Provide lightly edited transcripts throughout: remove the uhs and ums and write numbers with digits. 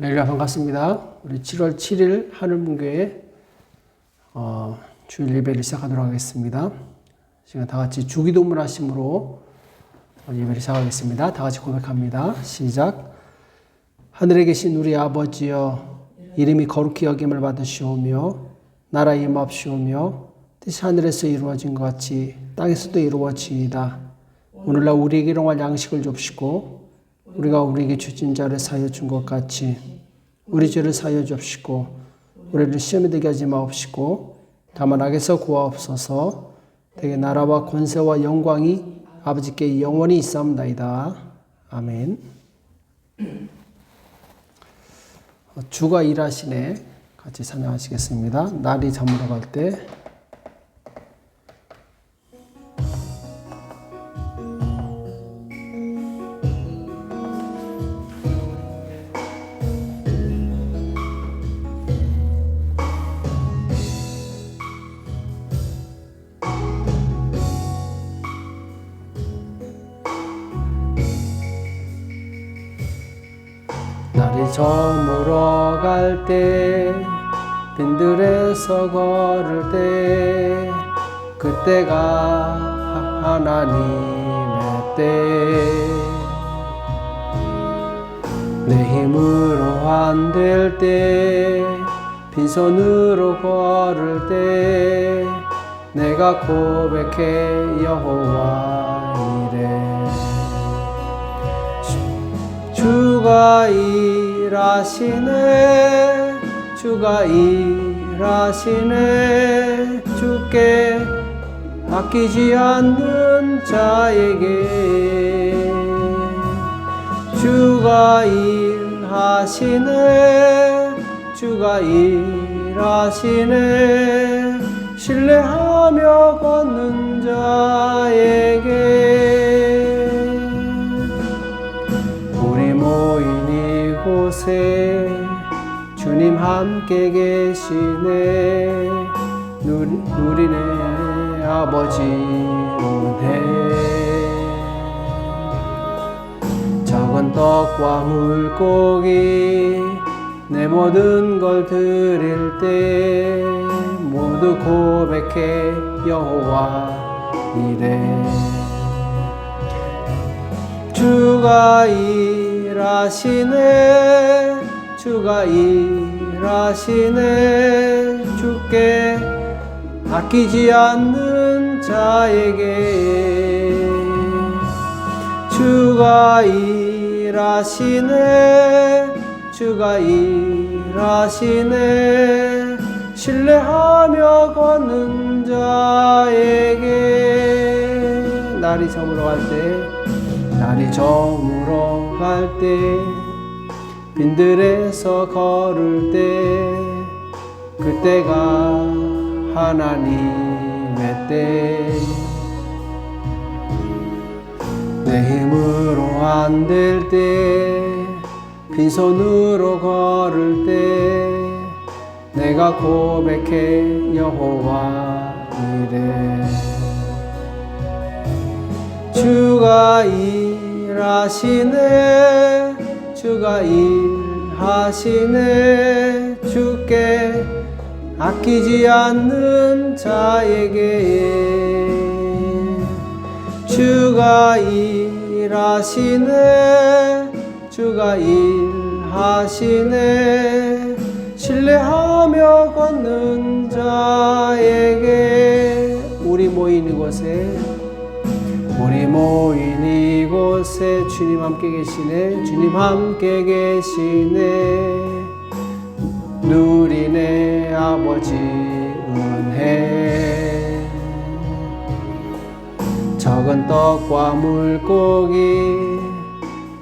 할렐루야, 반갑습니다. 우리 7월 7일 하늘문교회 주일 예배를 시작하도록 하겠습니다. 지금 다 같이 주기도문 하심으로 예배를 시작하겠습니다. 다 같이 고백합니다. 시작. 하늘에 계신 우리 아버지여, 이름이 거룩히 여김을 받으시오며 나라 임하옵시오며 뜻이 하늘에서 이루어진 것 같이 땅에서도 이루어지이다. 오늘날 우리에게 일용할 양식을 줍시고 우리가 우리에게 주진 자를 사하여 준 것 같이 우리 죄를 사하여 주옵시고 우리를 시험에 들게 하지 마옵시고 다만 악에서 구하옵소서. 대개 나라와 권세와 영광이 아버지께 영원히 있사옵나이다. 아멘. 주가 일하시네 같이 찬양하시겠습니다. 날이 저물어 갈 때. 날이 저물어 갈 때 빈들에서 걸을 때 그때가 하나님의 때 내 힘으로 안 될 때 빈손으로 걸을 때 내가 고백해 여호와 이래 주가 일하시네 주가 일하시네 주께 아끼지 않는 자에게 주가 일하시네 주가 일하시네 신뢰하며 걷는 자에게 우리 모인 이곳에 주님 함께 계시네 누리네 아버지 은혜 적은 떡과 물고기 내 모든 걸 드릴 때 모두 고백해 여호와 이래 주가 일하시네 주가 일하시네 주께 아끼지 않는 자에게 주가 일하시네 주가 일하시네 신뢰하며 걷는 자에게 날이 저물어 갈 때 날이 저물어 갈 때 빈들에서 걸을 때 그때가 하나님의 때 내 힘으로 안 될 때 빈손으로 걸을 때 내가 고백해 여호와 이래 주가 일하시네 주가 일하시네 주께 아끼지 않는 자에게 주가 일하시네 주가 일하시네 신뢰하며 걷는 자에게 우리 모인 이곳에 주님 함께 계시네 주님 함께 계시네 누리네 아버지 은혜 적은 떡과 물고기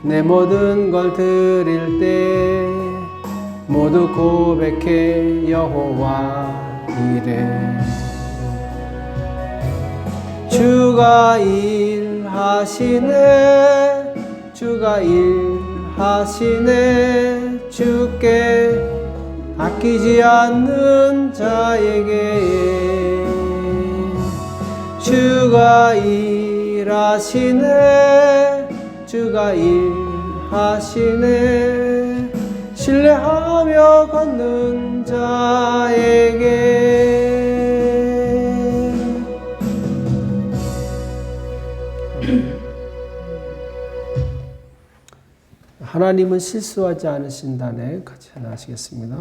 내 모든 걸 드릴 때 모두 고백해 여호와 이래 주가 일하시네 주가 일하시네 주께 아끼지 않는 자에게 주가 일하시네 주가 일하시네 신뢰하며 걷는 자에게 하나님은 실수하지 않으신다네. 같이 하나 하시겠습니다.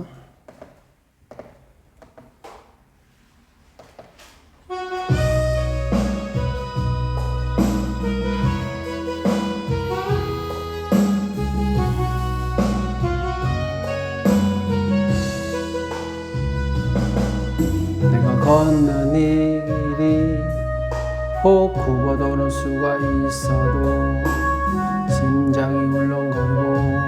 내가 걷는 이 길이 혹 굽어도는 수가 있어도 심장이 울렁거리고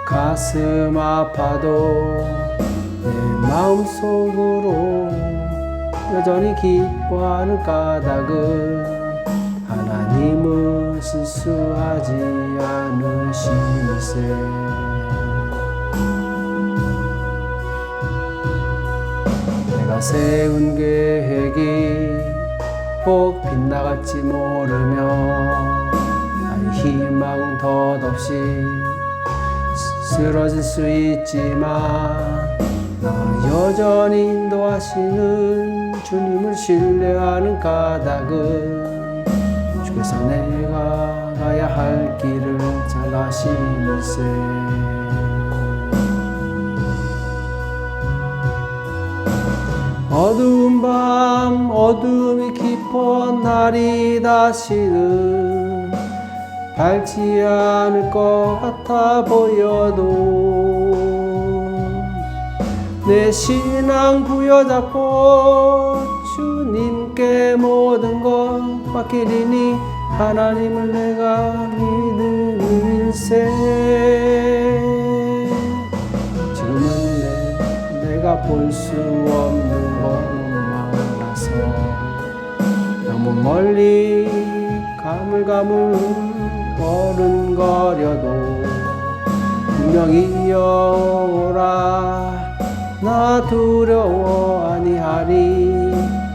가슴 아파도 내 마음속으로 여전히 기뻐하는 까닭은 하나님은 실수하지 않으심일세. 내가 세운 계획이 혹 빗나갈지 모르며 희망 덧없이 쓰러질 수 있지만 나 여전히 인도하시는 주님을 신뢰하는 까닭은 주께서 내가 가야 할 길을 잘 아시는세. 어두운 밤 어둠이 깊어 날이 다시는 밝지 않을 것 같아 보여도 내 신앙 부여잡고 주님께 모든 것 맡기리니 하나님을 내가 믿음일세. 지금은 내가 볼 수 없는 것 많아서 너무 멀리 가물가물 어른거려도 분명히 여호라 나 두려워 아니하리.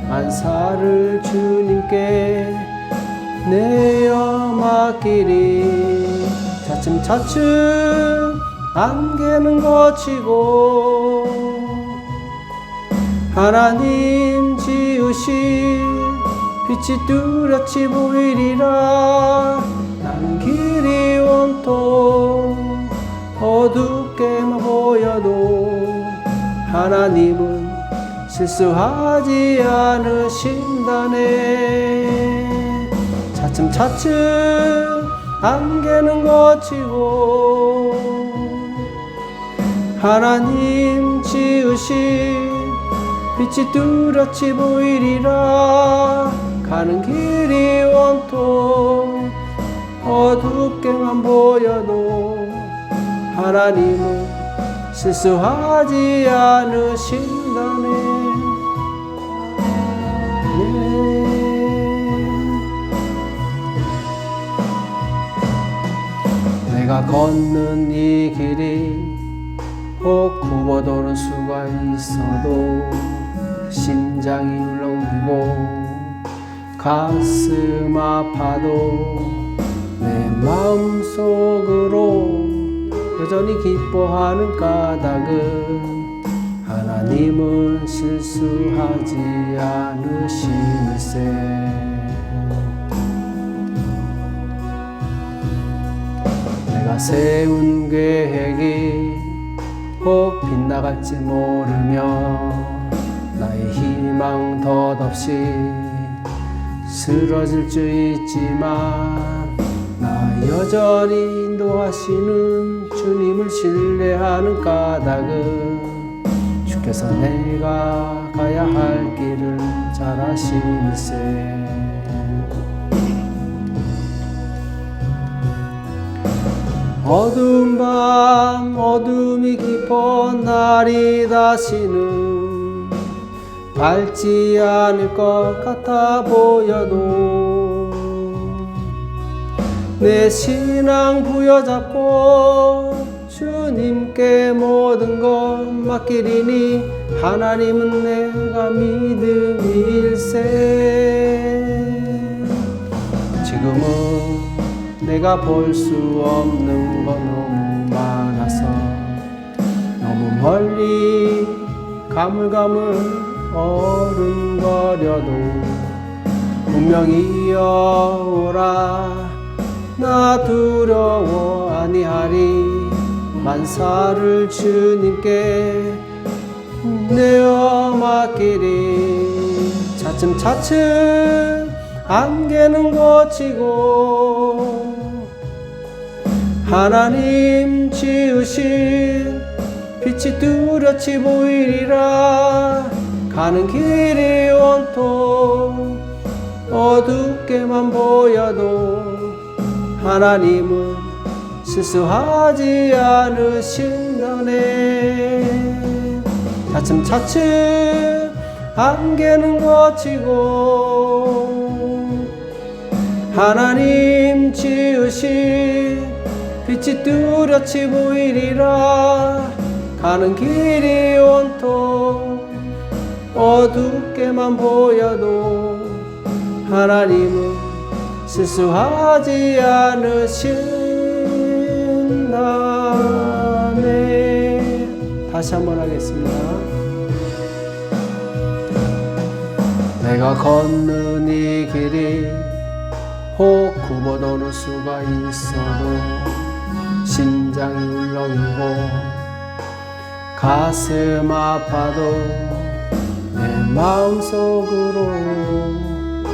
만사를 주님께 내어 맡기리. 차츰차츰 안개는 거치고 하나님 지으신 빛이 뚜렷이 보이리라. 나는 길이 온통 어둡게만 보여도 하나님은 실수하지 않으신다네. 차츰차츰 안개는 거치고 하나님 지으신 빛이 뚜렷이 보이리라. 가는 길이 온통 어둡게만 보여도 하나님은 실수하지 않으신다네. 내가 걷는 이 길이 혹 굽어도는 수가 있어도 심장이 울렁이고 가슴 아파도 내 마음속으로 여전히 기뻐하는 까닭은 하나님은 실수하지 않으심일세. 내가 세운 계획이 혹 빗나갈지 모르며 나의 희망 덧없이 쓰러질 수 있지만 나 여전히 인도하시는 주님을 신뢰하는 까닭은 주께서 내가 가야 할 길을 잘 아시니세. 어두운 밤 어둠이 깊어 날이 다시는 밝지 않을 것 같아 보여도 내 신앙 부여잡고 주님께 모든 것 맡기리니 하나님은 내가 믿음일세. 지금은 내가 볼 수 없는 건 너무 많아서 멀리 가물가물 어른거려도 분명히 오라 나 두려워 아니하리 만사를 주님께 내어 맡기리 차츰차츰 안개는 걷히고 하나님 지으신 빛이 뚜렷이 보이리라 가는 길이 온통 어둡게만 보여도 하나님은 실수하지 않으신다네 차츰차츰 안개는 걷히고 하나님 지으신 빛이 뚜렷이 보이리라 가는 길이 온통 어둡게만 보여도 하나님은 실수하지 않으신다네 다시 한번 하겠습니다. 내가 걷는 이 길이 혹 굽어도는 수가 있어도 심장이 울렁이고 가슴 아파도 내 마음속으로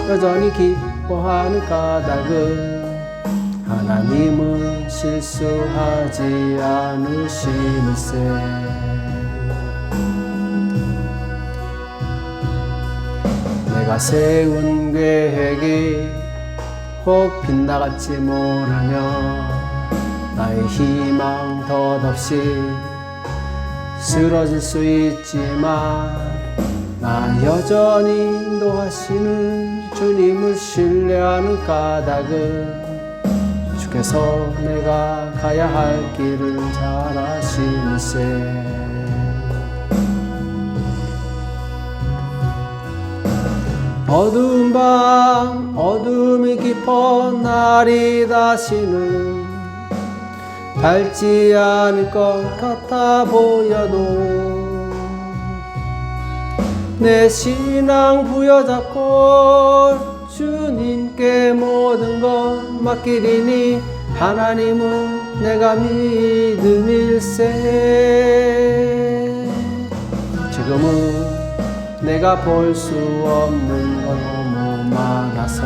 여전히 기뻐하는 까닭은 하나님은 실수하지 않으시는세 내가 세운 계획이 혹 빗나갈지 모르며 나의 희망 덧없이 쓰러질 수 있지만 나 여전히 인도하시는 주님을 신뢰하는 까닭은 주께서 내가 가야 할 길을 잘 아시는세 어두운 밤 어둠이 깊어 날이 다시는 밝지 않을 것 같아 보여도 내 신앙 부여잡고 주님께 모든 것 맡기리니 하나님은 내가 믿음일세 지금은 내가 볼 수 없는 건 너무 많아서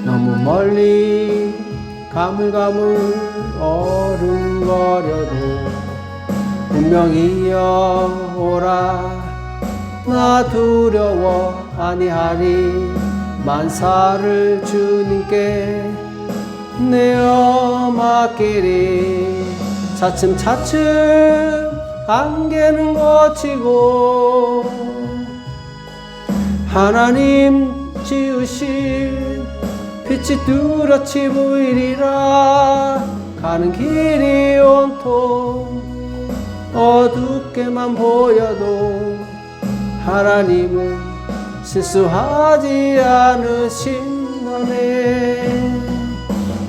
너무 멀리 가물가물 어른거려도 분명히 오라 나 두려워 아니하리 만사를 주님께 내어 맡기리 차츰차츰 안개는 걷히고 하나님 지으신 빛이 뚜렷이 보이리라 가는 길이 온통 어둡게만 보여도 하나님은 실수하지 않으신다네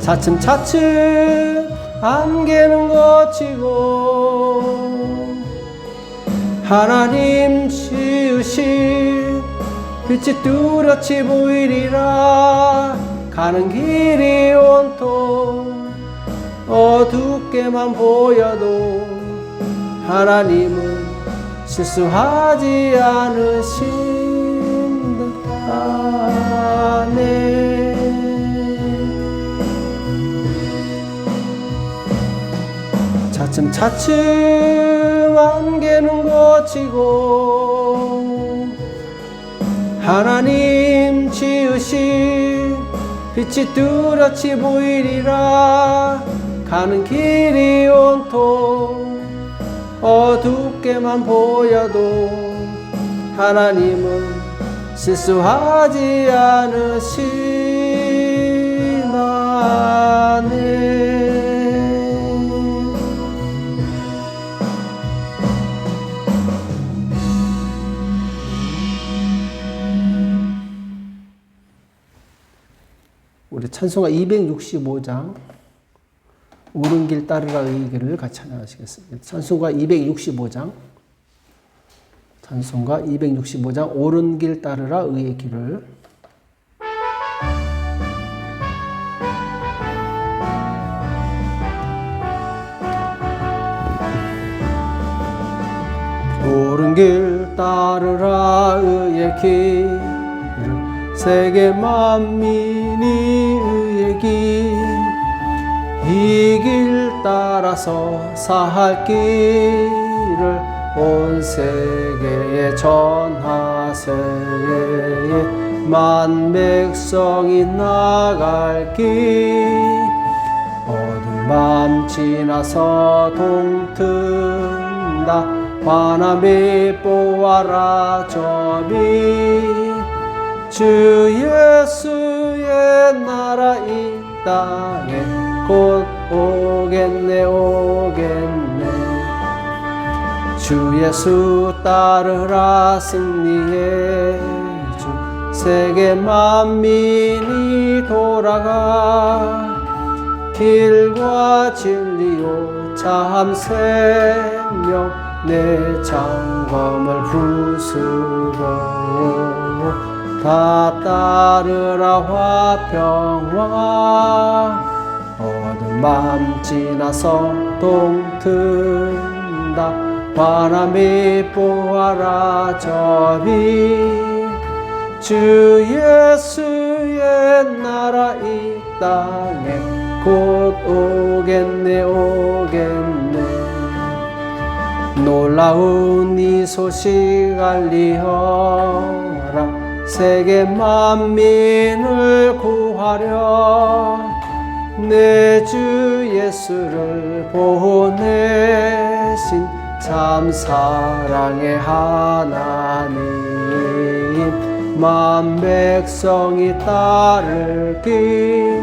차츰차츰 안개는 걷히고 하나님 지으신 빛이 뚜렷이 보이리라 가는 길이 온통 어둡게만 보여도 하나님은 실수하지 않으신다네 차츰차츰 안개는 걷히고 하나님 지으신 빛이 뚜렷이 보이리라 가는 길이 온통 어둡게만 보여도 하나님은 실수하지 않으시나네 우리 찬송가 265장 옳은 길 따르라 의의 길을 같이 찬양하시겠습니다. 찬송가 265장. 찬송가 265장 옳은 길 따르라 의의 길을. 옳은 길 따르라 의의 길을 세계 만민이 의의 길 이 길 따라서 살 길을 온 세계에 전하세 만 백성이 나갈 길 어두운 밤 지나서 동튼다 환함이 보아라 저비 주 예수의 나라 이 땅에 곧 오겠네 오겠네 주 예수 따르라 승리의 주 세계 만민이 돌아가 길과 진리요 참 생명 내 장검을 부수고 다 따르라 화평화 어두운 밤 지나서 동튼다 바람이 보아라 저비 주 예수의 나라 이 땅에 곧 오겠네 오겠네 놀라운 이 소식 알리어라 세계 만민을 구하려 내 주 예수를 보내신 참 사랑의 하나님 만 백성이 따를 길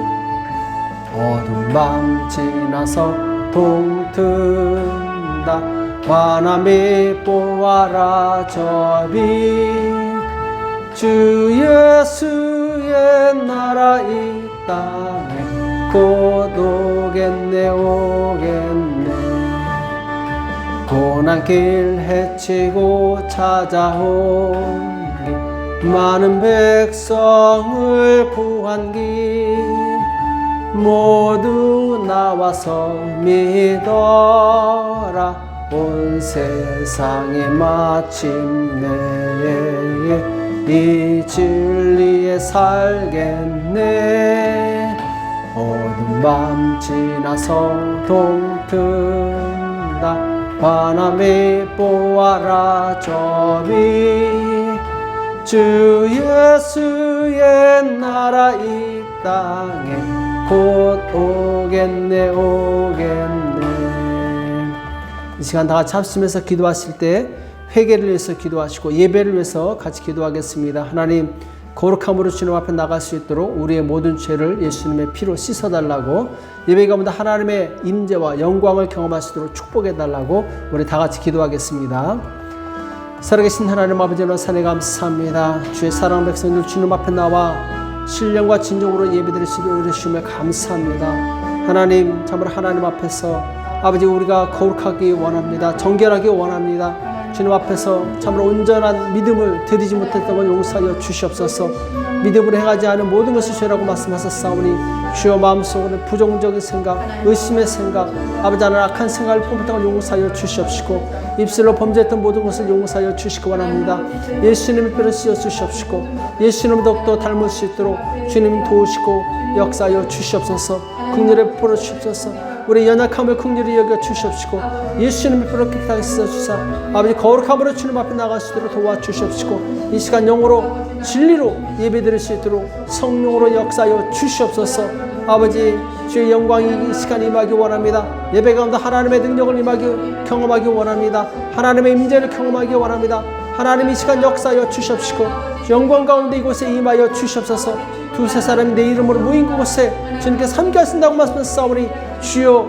어두운 밤 지나서 동튼다 환함이 보아라 저비 주 예수의 나라 이 땅에 곧 오겠네 오겠네 고난길 헤치고 찾아온 길 많은 백성을 구한 길 모두 나와서 믿어라 온 세상에 마침내 이 진리에 살겠네 어두운 밤 지나서 동튼다 환함이 보아라 저비 주 예수의 나라 이 땅에 곧 오겠네 오겠네 이 시간 다 같이 합심해서 기도하실 때 회개를 위해서 기도하시고 예배를 위해서 같이 기도하겠습니다. 하나님 거룩함으로 주님 앞에 나갈 수 있도록 우리의 모든 죄를 예수님의 피로 씻어달라고 예배 가운데 하나님의 임재와 영광을 경험할 수 있도록 축복해달라고 우리 다 같이 기도하겠습니다. 살아계신 하나님 아버지 하나님 감사합니다. 주의 사랑하는 백성들 주님 앞에 나와 신령과 진정으로 예배드릴 수 있도록 주님을 감사합니다. 하나님 참으로 하나님 앞에서 아버지 우리가 거룩하기 원합니다. 정결하기 원합니다. 주님 앞에서 참으로 온전한 믿음을 드리지 못했던 걸 용서하여 주시옵소서. 믿음으로 행하지 않은 모든 것이 죄라고 말씀하셨사오니 주여 마음속으로 부정적인 생각, 의심의 생각, 아버지 하나님 악한 생각을 품었던 걸 용서하여 주시옵시고 입술로 범죄했던 모든 것을 용서하여 주시기 원합니다. 예수님의 뼈를 씌워 주시옵시고 예수님 더욱더 닮을 수 있도록 주님 도우시고 역사하여 주시옵소서. 긍휼에 풀어 주시옵소서. 우리 연약함을 긍휼히 여겨 주시옵시고 예수님의 뼈를 깨끗하게 씻어주사 아버지 거룩함으로 주님 앞에 나갈 수 있도록 도와주시옵시고 이 시간 영으로 진리로 예배드릴 수 있도록 성령으로 역사하여 주시옵소서. 아버지 주의 영광이 이 시간 임하기 원합니다. 예배 가운데 하나님의 능력을 경험하기 원합니다. 하나님의 임재를 경험하기 원합니다. 하나님 이 시간 역사하여 주시옵시고 영광 가운데 이곳에 임하여 주시옵소서. 두세 사람이 내 이름으로 모인 곳에 주님께서 함께 하신다고 말씀하셨사오니 주여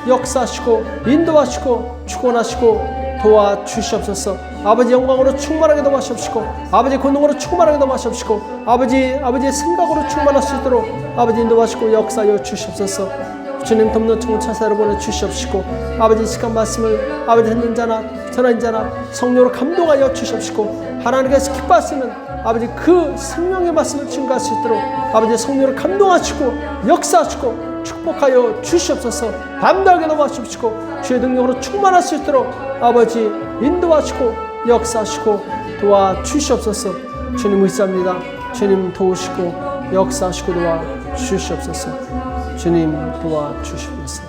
역사하시고 인도하시고 축원하시고 도와주시옵소서. 아버지 영광으로 충만하게 도와주시옵시고 아버지 권능으로 충만하게 도와주시옵시고 아버지의 생각으로 충만할 수 있도록 아버지 인도하시고 역사하여 주시옵소서. 주님 돕는 천군 천사를 보내주시옵시고 아버지 이 시간 말씀을 아버지 듣는 자나 전하는 자나 성령으로 감동하여 주시옵시고 하나님께서 기뻐하시는 아버지 그 생명의 말씀을 증거할 수 있도록 아버지 성령으로 감동하시고 역사하시고 축복하여 주시옵소서. 담대하게 도와주시고 주의 능력으로 충만할 수 있도록 아버지 인도하시고 역사하시고 도와주시옵소서. 주님 의지합니다. 주님 도우시고 역사하시고 도와주시옵소서. 주님 도와주시옵소서.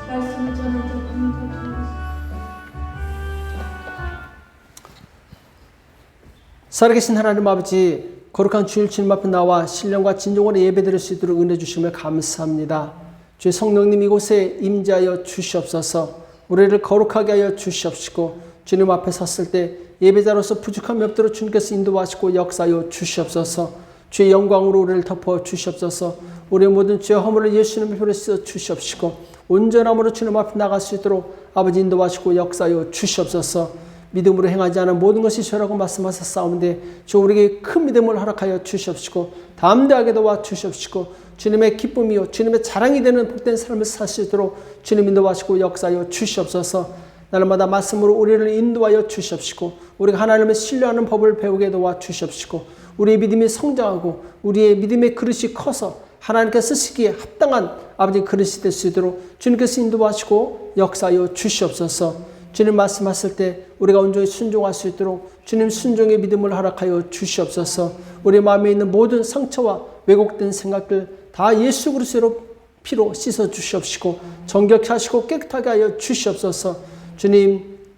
살아계신 하나님 아버지, 거룩한 주일 주님 앞에 나와 신령과 진정으로 예배드릴 수 있도록 은혜 주시며 감사합니다. 주의 성령님 이곳에 임재하여 주시옵소서. 우리를 거룩하게 하여 주시옵시고 주님 앞에 섰을 때 예배자로서 부족함이 없도록 주님께서 인도하시고 역사하여 주시옵소서. 주의 영광으로 우리를 덮어 주시옵소서. 우리의 모든 죄 허물을 예수님의 피로 씻어 주시옵시고 온전함으로 주님 앞에 나갈 수 있도록 아버지 인도하시고 역사하여 주시옵소서. 믿음으로 행하지 않은 모든 것이 죄라고 말씀하셨사오는데 주 우리에게 큰 믿음을 허락하여 주시옵시고 담대하게 도와 주시옵시고 주님의 기쁨이요 주님의 자랑이 되는 복된 삶을 살 수 있도록 주님 인도하시고 역사하여 주시옵소서. 날마다 말씀으로 우리를 인도하여 주시옵시고 우리가 하나님을 신뢰하는 법을 배우게 도와 주시옵시고 우리의 믿음이 성장하고 우리의 믿음의 그릇이 커서 하나님께서 쓰시기에 합당한 아버지 그릇이 될 수 있도록 주님께서 인도하시고 역사하여 주시옵소서. 주님 말씀하실 때 우리가 온전히 순종할 수 있도록 주님 순종의 믿음을 허락하여 주시옵소서. 우리 마음에 있는 모든 상처와 왜곡된 생각들 다 예수 그리스도로 피로 씻어 주시옵시고 정결케 하시고 깨끗하게 하여 주시옵소서.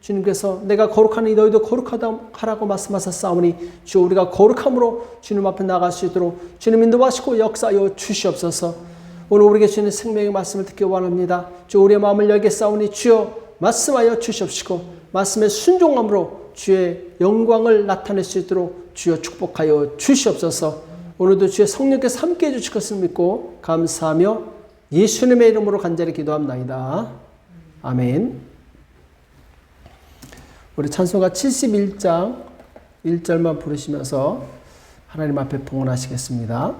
주님께서 내가 거룩하니 너희도 거룩하다 하라고 말씀하셨사오니 주 우리가 거룩함으로 주님 앞에 나갈 수 있도록 주님 인도하시고 역사하여 주시옵소서. 오늘 우리에게 주시는 생명의 말씀을 듣기 원합니다. 주 우리의 마음을 열게 싸우니 주여 말씀하여 주시옵시고 말씀의 순종함으로 주의 영광을 나타낼 수 있도록 주여 축복하여 주시옵소서. 오늘도 주의 성령께서 함께해 주실 것을 믿고 감사하며 예수님의 이름으로 간절히 기도합나이다. 아멘. 우리 찬송가 71장 1절만 부르시면서 하나님 앞에 봉헌하시겠습니다.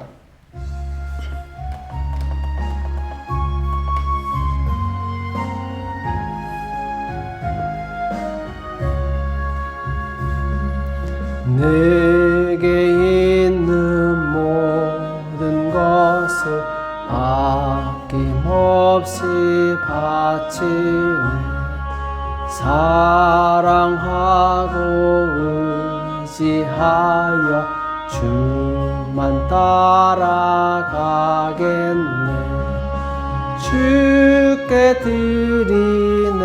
내게 있는 모든 것을 아낌없이 바치네. 사랑하고 의지하여 주만 따라가겠네. 주께 드리네.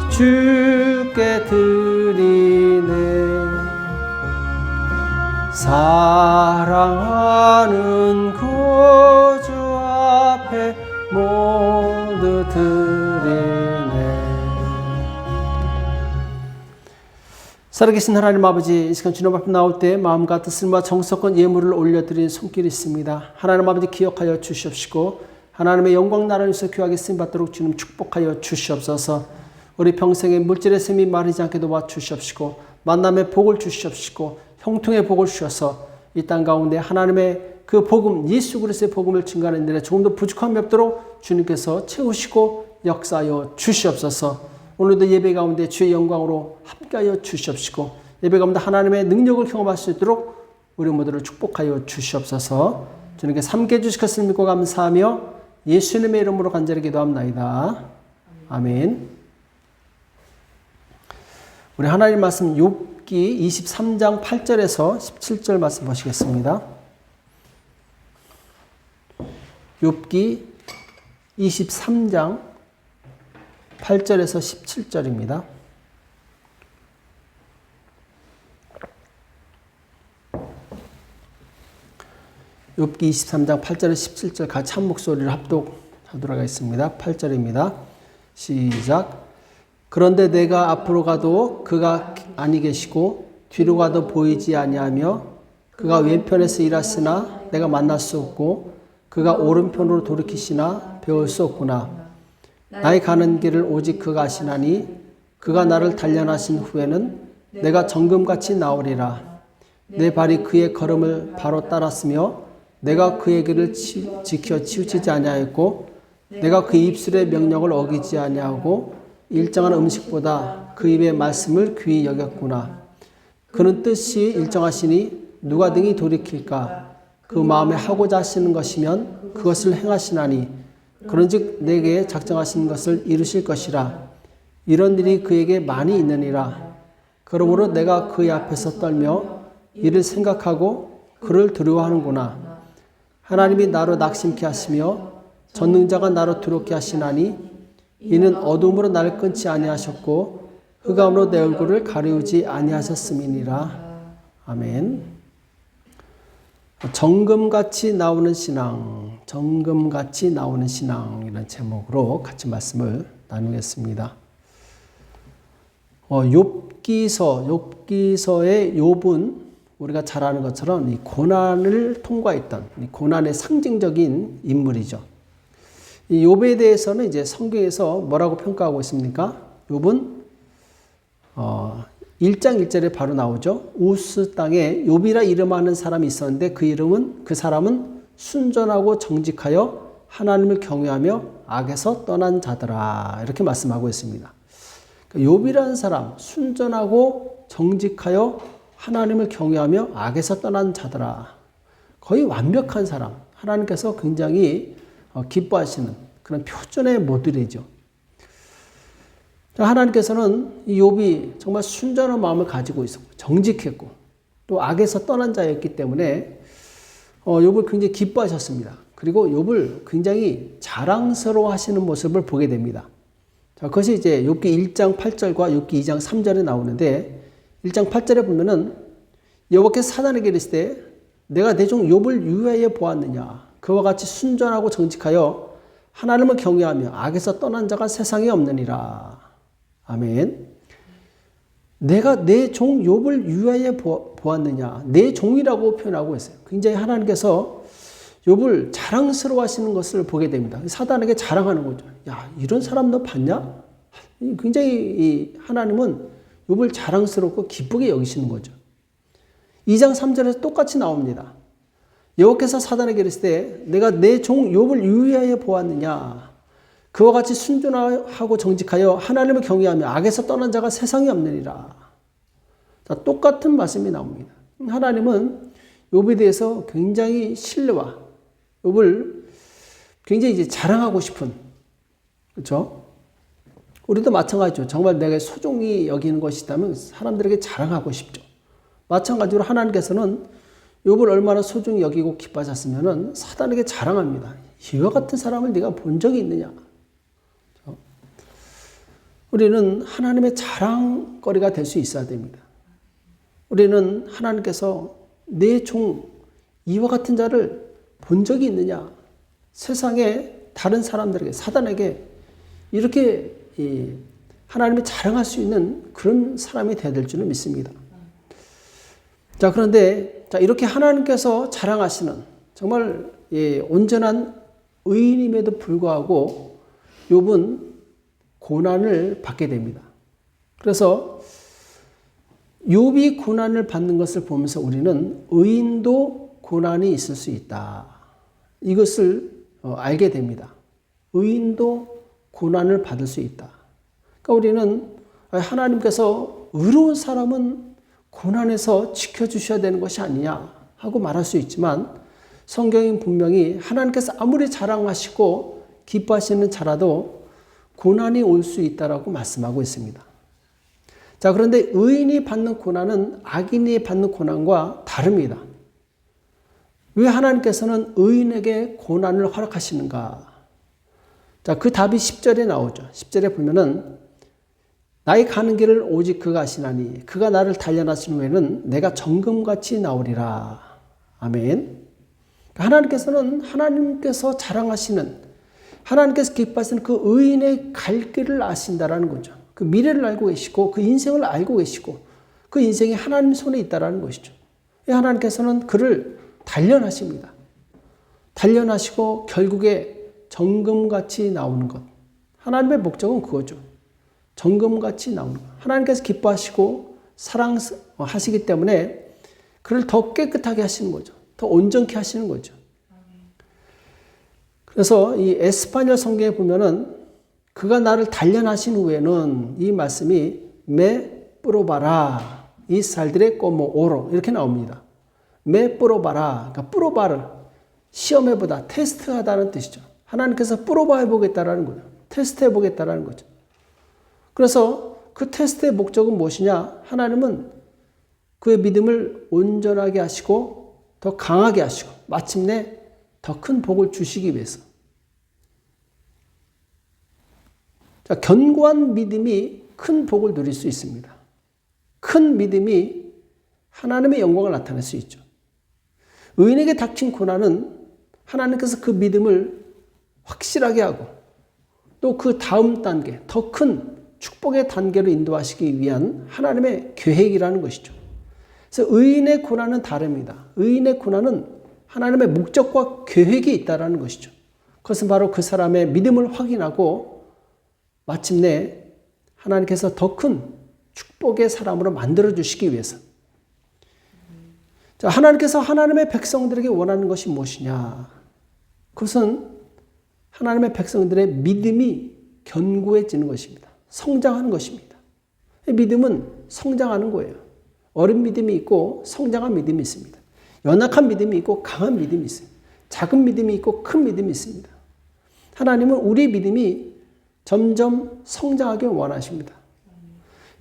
주께 드리네. 사랑하는 구주 앞에 모두 드리네. 살아계신 하나님 아버지, 이 시간 주님 앞에 나올 때 마음과 뜻과 정성껏 예물을 올려드리는 손길이 있습니다. 하나님 아버지 기억하여 주시옵시고 하나님의 영광 나라에서 귀하게 쓰임받도록 주님 축복하여 주시옵소서. 우리 평생에 물질의 셈이 마르지 않게 도와주시옵시고 만남의 복을 주시옵시고 형통의 복을 주셔서 이 땅 가운데 하나님의 그 복음, 예수 그리스도의 복음을 증거하는 일에 조금 더 부족함이 없도록 주님께서 채우시고 역사하여 주시옵소서. 오늘도 예배 가운데 주의 영광으로 함께하여 주시옵시고 예배 가운데 하나님의 능력을 경험할 수 있도록 우리 모두를 축복하여 주시옵소서. 주님께 함께해 주실 것을 믿고 감사하며 예수님의 이름으로 간절히 기도합나이다. 아멘. 우리 하나님 말씀 욥기 23장 8절에서 17절 말씀 보시겠습니다. 욥기 23장 8절에서 17절입니다. 욥기 23장 8절에서 17절 같이 한 목소리를 합독하도록 하겠습니다. 8절입니다. 시작. 그런데 내가 앞으로 가도 그가 아니 계시고 뒤로 가도 보이지 아니하며 그가 왼편에서 일하시나 내가 만날 수 없고 그가 오른편으로 돌이키시나 배울 수 없구나. 나의 가는 길을 오직 그가 아시나니 그가 나를 단련하신 후에는 내가 정금같이 나오리라. 내 발이 그의 걸음을 바로 따랐으며 내가 그의 길을 지켜 치우치지 아니하였고 내가 그 입술의 명령을 어기지 아니하고 일정한 음식보다 그 입의 말씀을 귀히 여겼구나. 그는 뜻이 일정하시니 누가 등이 돌이킬까? 그 마음에 하고자 하시는 것이면 그것을 행하시나니 그런즉 내게 작정하신 것을 이루실 것이라. 이런 일이 그에게 많이 있느니라. 그러므로 내가 그의 앞에서 떨며 이를 생각하고 그를 두려워하는구나. 하나님이 나로 낙심케 하시며 전능자가 나로 두렵게 하시나니 이는 어둠으로 나를 끊지 아니하셨고 흑암으로 내 얼굴을 가리우지 아니하셨음이니라. 아멘. 정금같이 나오는 신앙, 정금같이 나오는 신앙 이런 제목으로 같이 말씀을 나누겠습니다. 욥기서의 욥은 우리가 잘 아는 것처럼 이 고난을 통과했던 이 고난의 상징적인 인물이죠. 이 욥에 대해서는 이제 성경에서 뭐라고 평가하고 있습니까? 욥은 1장 1절에 바로 나오죠. 우스 땅에 욥이라 이름하는 사람이 있었는데 그 사람은 순전하고 정직하여 하나님을 경외하며 악에서 떠난 자더라. 이렇게 말씀하고 있습니다. 욥이라는 사람, 순전하고 정직하여 하나님을 경외하며 악에서 떠난 자더라. 거의 완벽한 사람, 하나님께서 굉장히 기뻐하시는 그런 표준의 모델이죠. 하나님께서는 이 욥이 정말 순전한 마음을 가지고 있었고 정직했고 또 악에서 떠난 자였기 때문에 욥을 굉장히 기뻐하셨습니다. 그리고 욥을 굉장히 자랑스러워 하시는 모습을 보게 됩니다. 자, 그것이 이제 욥기 1장 8절과 욥기 2장 3절에 나오는데 1장 8절에 보면은 여호와께서 사단에게 이르시되 내가 내 종 욥을 유하여 보았느냐. 그와 같이 순전하고 정직하여 하나님을 경외하며 악에서 떠난 자가 세상에 없느니라. 아멘. 내가 내 종 욥을 유하여 보았느냐. 내 종이라고 표현하고 있어요. 굉장히 하나님께서 욥을 자랑스러워 하시는 것을 보게 됩니다. 사단에게 자랑하는 거죠. 야, 이런 사람 너 봤냐? 굉장히 하나님은 욥을 자랑스럽고 기쁘게 여기시는 거죠. 2장 3절에서 똑같이 나옵니다. 여호와께서 사단에게 이르시되 내가 내 종 욥을 유의하여 보았느냐. 그와 같이 순전하고 정직하여 하나님을 경외하며 악에서 떠난 자가 세상에 없느니라. 자, 똑같은 말씀이 나옵니다. 하나님은 욥에 대해서 굉장히 신뢰와 욥을 굉장히 이제 자랑하고 싶은, 그렇죠? 우리도 마찬가지죠. 정말 내가 소중히 여기는 것이 있다면 사람들에게 자랑하고 싶죠. 마찬가지로 하나님께서는 욥을 얼마나 소중히 여기고 기뻐하셨으면 사단에게 자랑합니다. 이와 같은 사람을 네가 본 적이 있느냐? 그렇죠? 우리는 하나님의 자랑거리가 될 수 있어야 됩니다. 우리는 하나님께서 내 종 이와 같은 자를 본 적이 있느냐? 세상에 다른 사람들에게, 사단에게 이렇게 하나님이 자랑할 수 있는 그런 사람이 되어야 될 줄은 믿습니다. 자, 그런데 이렇게 하나님께서 자랑하시는 정말 온전한 의인임에도 불구하고 욥은 고난을 받게 됩니다. 그래서 욥이 고난을 받는 것을 보면서 우리는 의인도 고난이 있을 수 있다. 이것을 알게 됩니다. 의인도 고난을 받을 수 있다. 그러니까 우리는 하나님께서 의로운 사람은 고난에서 지켜주셔야 되는 것이 아니냐 하고 말할 수 있지만 성경은 분명히 하나님께서 아무리 자랑하시고 기뻐하시는 자라도 고난이 올 수 있다라고 말씀하고 있습니다. 자, 그런데 의인이 받는 고난은 악인이 받는 고난과 다릅니다. 왜 하나님께서는 의인에게 고난을 허락하시는가? 자, 그 답이 10절에 나오죠. 10절에 보면은 나의 가는 길을 오직 그가 아시나니 그가 나를 단련하신 후에는 내가 정금같이 나오리라. 아멘. 하나님께서는 하나님께서 자랑하시는, 하나님께서 기뻐하시는 그 의인의 갈 길을 아신다라는 거죠. 그 미래를 알고 계시고 그 인생을 알고 계시고 그 인생이 하나님 손에 있다라는 것이죠. 하나님께서는 그를 단련하십니다. 단련하시고 결국에 정금같이 나오는 것. 하나님의 목적은 그거죠. 정금같이 나오는 것. 하나님께서 기뻐하시고 사랑하시기 때문에 그를 더 깨끗하게 하시는 거죠. 더 온전케 하시는 거죠. 그래서 이 에스파뇰 성경에 보면은 그가 나를 단련하신 후에는 이 말씀이 메 뿌로바라 이스라엘들의 꼬모 오로 이렇게 나옵니다. 메 뿌로바라, 그러니까 뿌로바를 시험해보다, 테스트하다는 뜻이죠. 하나님께서 뿌로바해보겠다라는 거예요. 테스트해보겠다라는 거죠. 그래서 그 테스트의 목적은 무엇이냐? 하나님은 그의 믿음을 온전하게 하시고 더 강하게 하시고 마침내 더 큰 복을 주시기 위해서. 자, 견고한 믿음이 큰 복을 누릴 수 있습니다. 큰 믿음이 하나님의 영광을 나타낼 수 있죠. 의인에게 닥친 고난은 하나님께서 그 믿음을 확실하게 하고 또 그 다음 단계, 더 큰 축복의 단계로 인도하시기 위한 하나님의 계획이라는 것이죠. 그래서 의인의 고난은 다릅니다. 의인의 고난은 하나님의 목적과 계획이 있다는 것이죠. 그것은 바로 그 사람의 믿음을 확인하고 마침내 하나님께서 더 큰 축복의 사람으로 만들어주시기 위해서. 자, 하나님께서 하나님의 백성들에게 원하는 것이 무엇이냐? 그것은 하나님의 백성들의 믿음이 견고해지는 것입니다. 성장하는 것입니다. 믿음은 성장하는 거예요. 어린 믿음이 있고 성장한 믿음이 있습니다. 연약한 믿음이 있고 강한 믿음이 있어요. 작은 믿음이 있고 큰 믿음이 있습니다. 하나님은 우리 믿음이 점점 성장하길 원하십니다.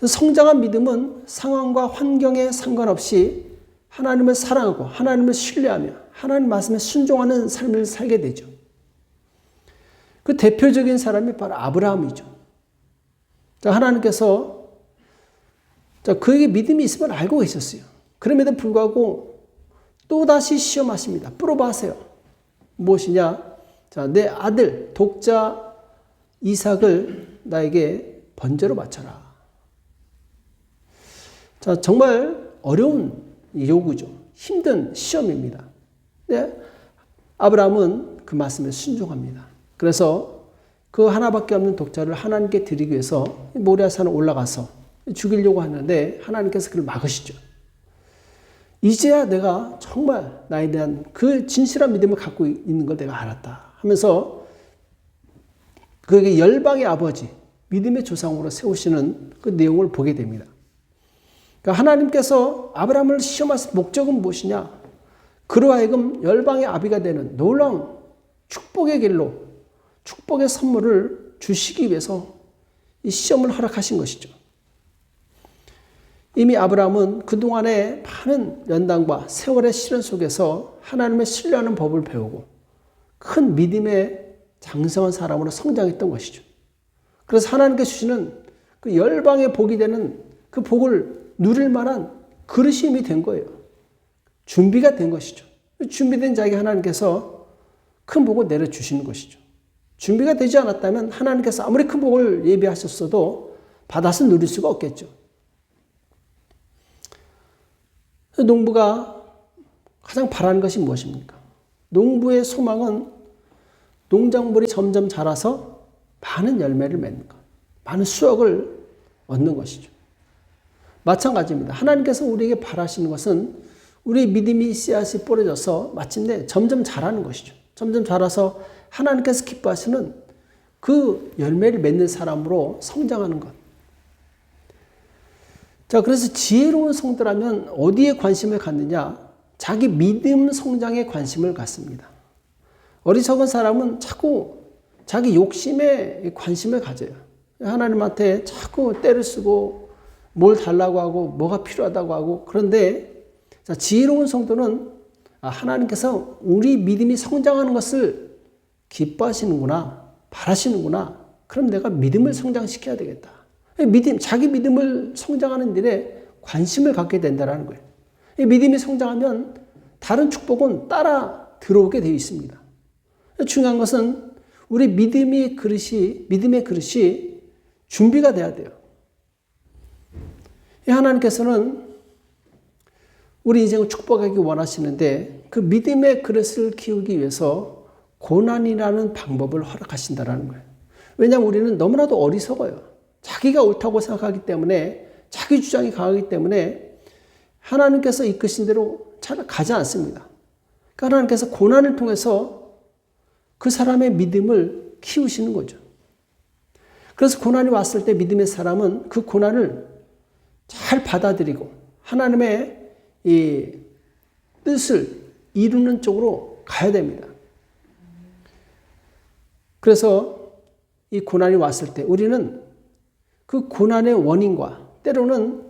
성장한 믿음은 상황과 환경에 상관없이 하나님을 사랑하고 하나님을 신뢰하며 하나님 말씀에 순종하는 삶을 살게 되죠. 그 대표적인 사람이 바로 아브라함이죠. 하나님께서 그에게 믿음이 있음을 알고 계셨어요. 그럼에도 불구하고 또다시 시험하십니다. 풀어봐세요. 무엇이냐? 자, 내 아들 독자 이삭을 나에게 번제로 바쳐라. 자, 정말 어려운 요구죠. 힘든 시험입니다. 네, 아브라함은 그 말씀에 순종합니다. 그래서 그 하나밖에 없는 독자를 하나님께 드리기 위해서 모리아산에 올라가서 죽이려고 하는데 하나님께서 그를 막으시죠. 이제야 내가 정말 나에 대한 그 진실한 믿음을 갖고 있는 걸 내가 알았다 하면서 그에게 열방의 아버지, 믿음의 조상으로 세우시는 그 내용을 보게 됩니다. 그러니까 하나님께서 아브라함을 시험하신 목적은 무엇이냐? 그로 하여금 열방의 아비가 되는 놀라운 축복의 길로 축복의 선물을 주시기 위해서 이 시험을 허락하신 것이죠. 이미 아브라함은 그동안의 많은 연단과 세월의 시련 속에서 하나님의 신뢰하는 법을 배우고 큰 믿음의 장성한 사람으로 성장했던 것이죠. 그래서 하나님께 주시는 그 열방의 복이 되는 그 복을 누릴 만한 그릇이 된 거예요. 준비가 된 것이죠. 준비된 자에게 하나님께서 큰 복을 내려주시는 것이죠. 준비가 되지 않았다면 하나님께서 아무리 큰 복을 예비하셨어도 받아서 누릴 수가 없겠죠. 농부가 가장 바라는 것이 무엇입니까? 농부의 소망은 농작물이 점점 자라서 많은 열매를 맺는 것, 많은 수확을 얻는 것이죠. 마찬가지입니다. 하나님께서 우리에게 바라시는 것은 우리 믿음이 씨앗이 뿌려져서 마침내 점점 자라는 것이죠. 점점 자라서 하나님께서 기뻐하시는 그 열매를 맺는 사람으로 성장하는 것. 자, 그래서 지혜로운 성도라면 어디에 관심을 갖느냐? 자기 믿음 성장에 관심을 갖습니다. 어리석은 사람은 자꾸 자기 욕심에 관심을 가져요. 하나님한테 자꾸 때를 쓰고 뭘 달라고 하고 뭐가 필요하다고 하고. 그런데 자, 지혜로운 성도는 하나님께서 우리 믿음이 성장하는 것을 기뻐하시는구나, 바라시는구나. 그럼 내가 믿음을 성장시켜야 되겠다. 자기 믿음을 성장하는 일에 관심을 갖게 된다는 거예요. 믿음이 성장하면 다른 축복은 따라 들어오게 되어 있습니다. 중요한 것은 우리 믿음의 그릇이 준비가 돼야 돼요. 하나님께서는 우리 인생을 축복하기 원하시는데 그 믿음의 그릇을 키우기 위해서 고난이라는 방법을 허락하신다는 거예요. 왜냐하면 우리는 너무나도 어리석어요. 자기가 옳다고 생각하기 때문에 자기 주장이 강하기 때문에 하나님께서 이끄신 대로 잘 가지 않습니다. 그러니까 하나님께서 고난을 통해서 그 사람의 믿음을 키우시는 거죠. 그래서 고난이 왔을 때 믿음의 사람은 그 고난을 잘 받아들이고 하나님의 이 뜻을 이루는 쪽으로 가야 됩니다. 그래서 이 고난이 왔을 때 우리는 그 고난의 원인과 때로는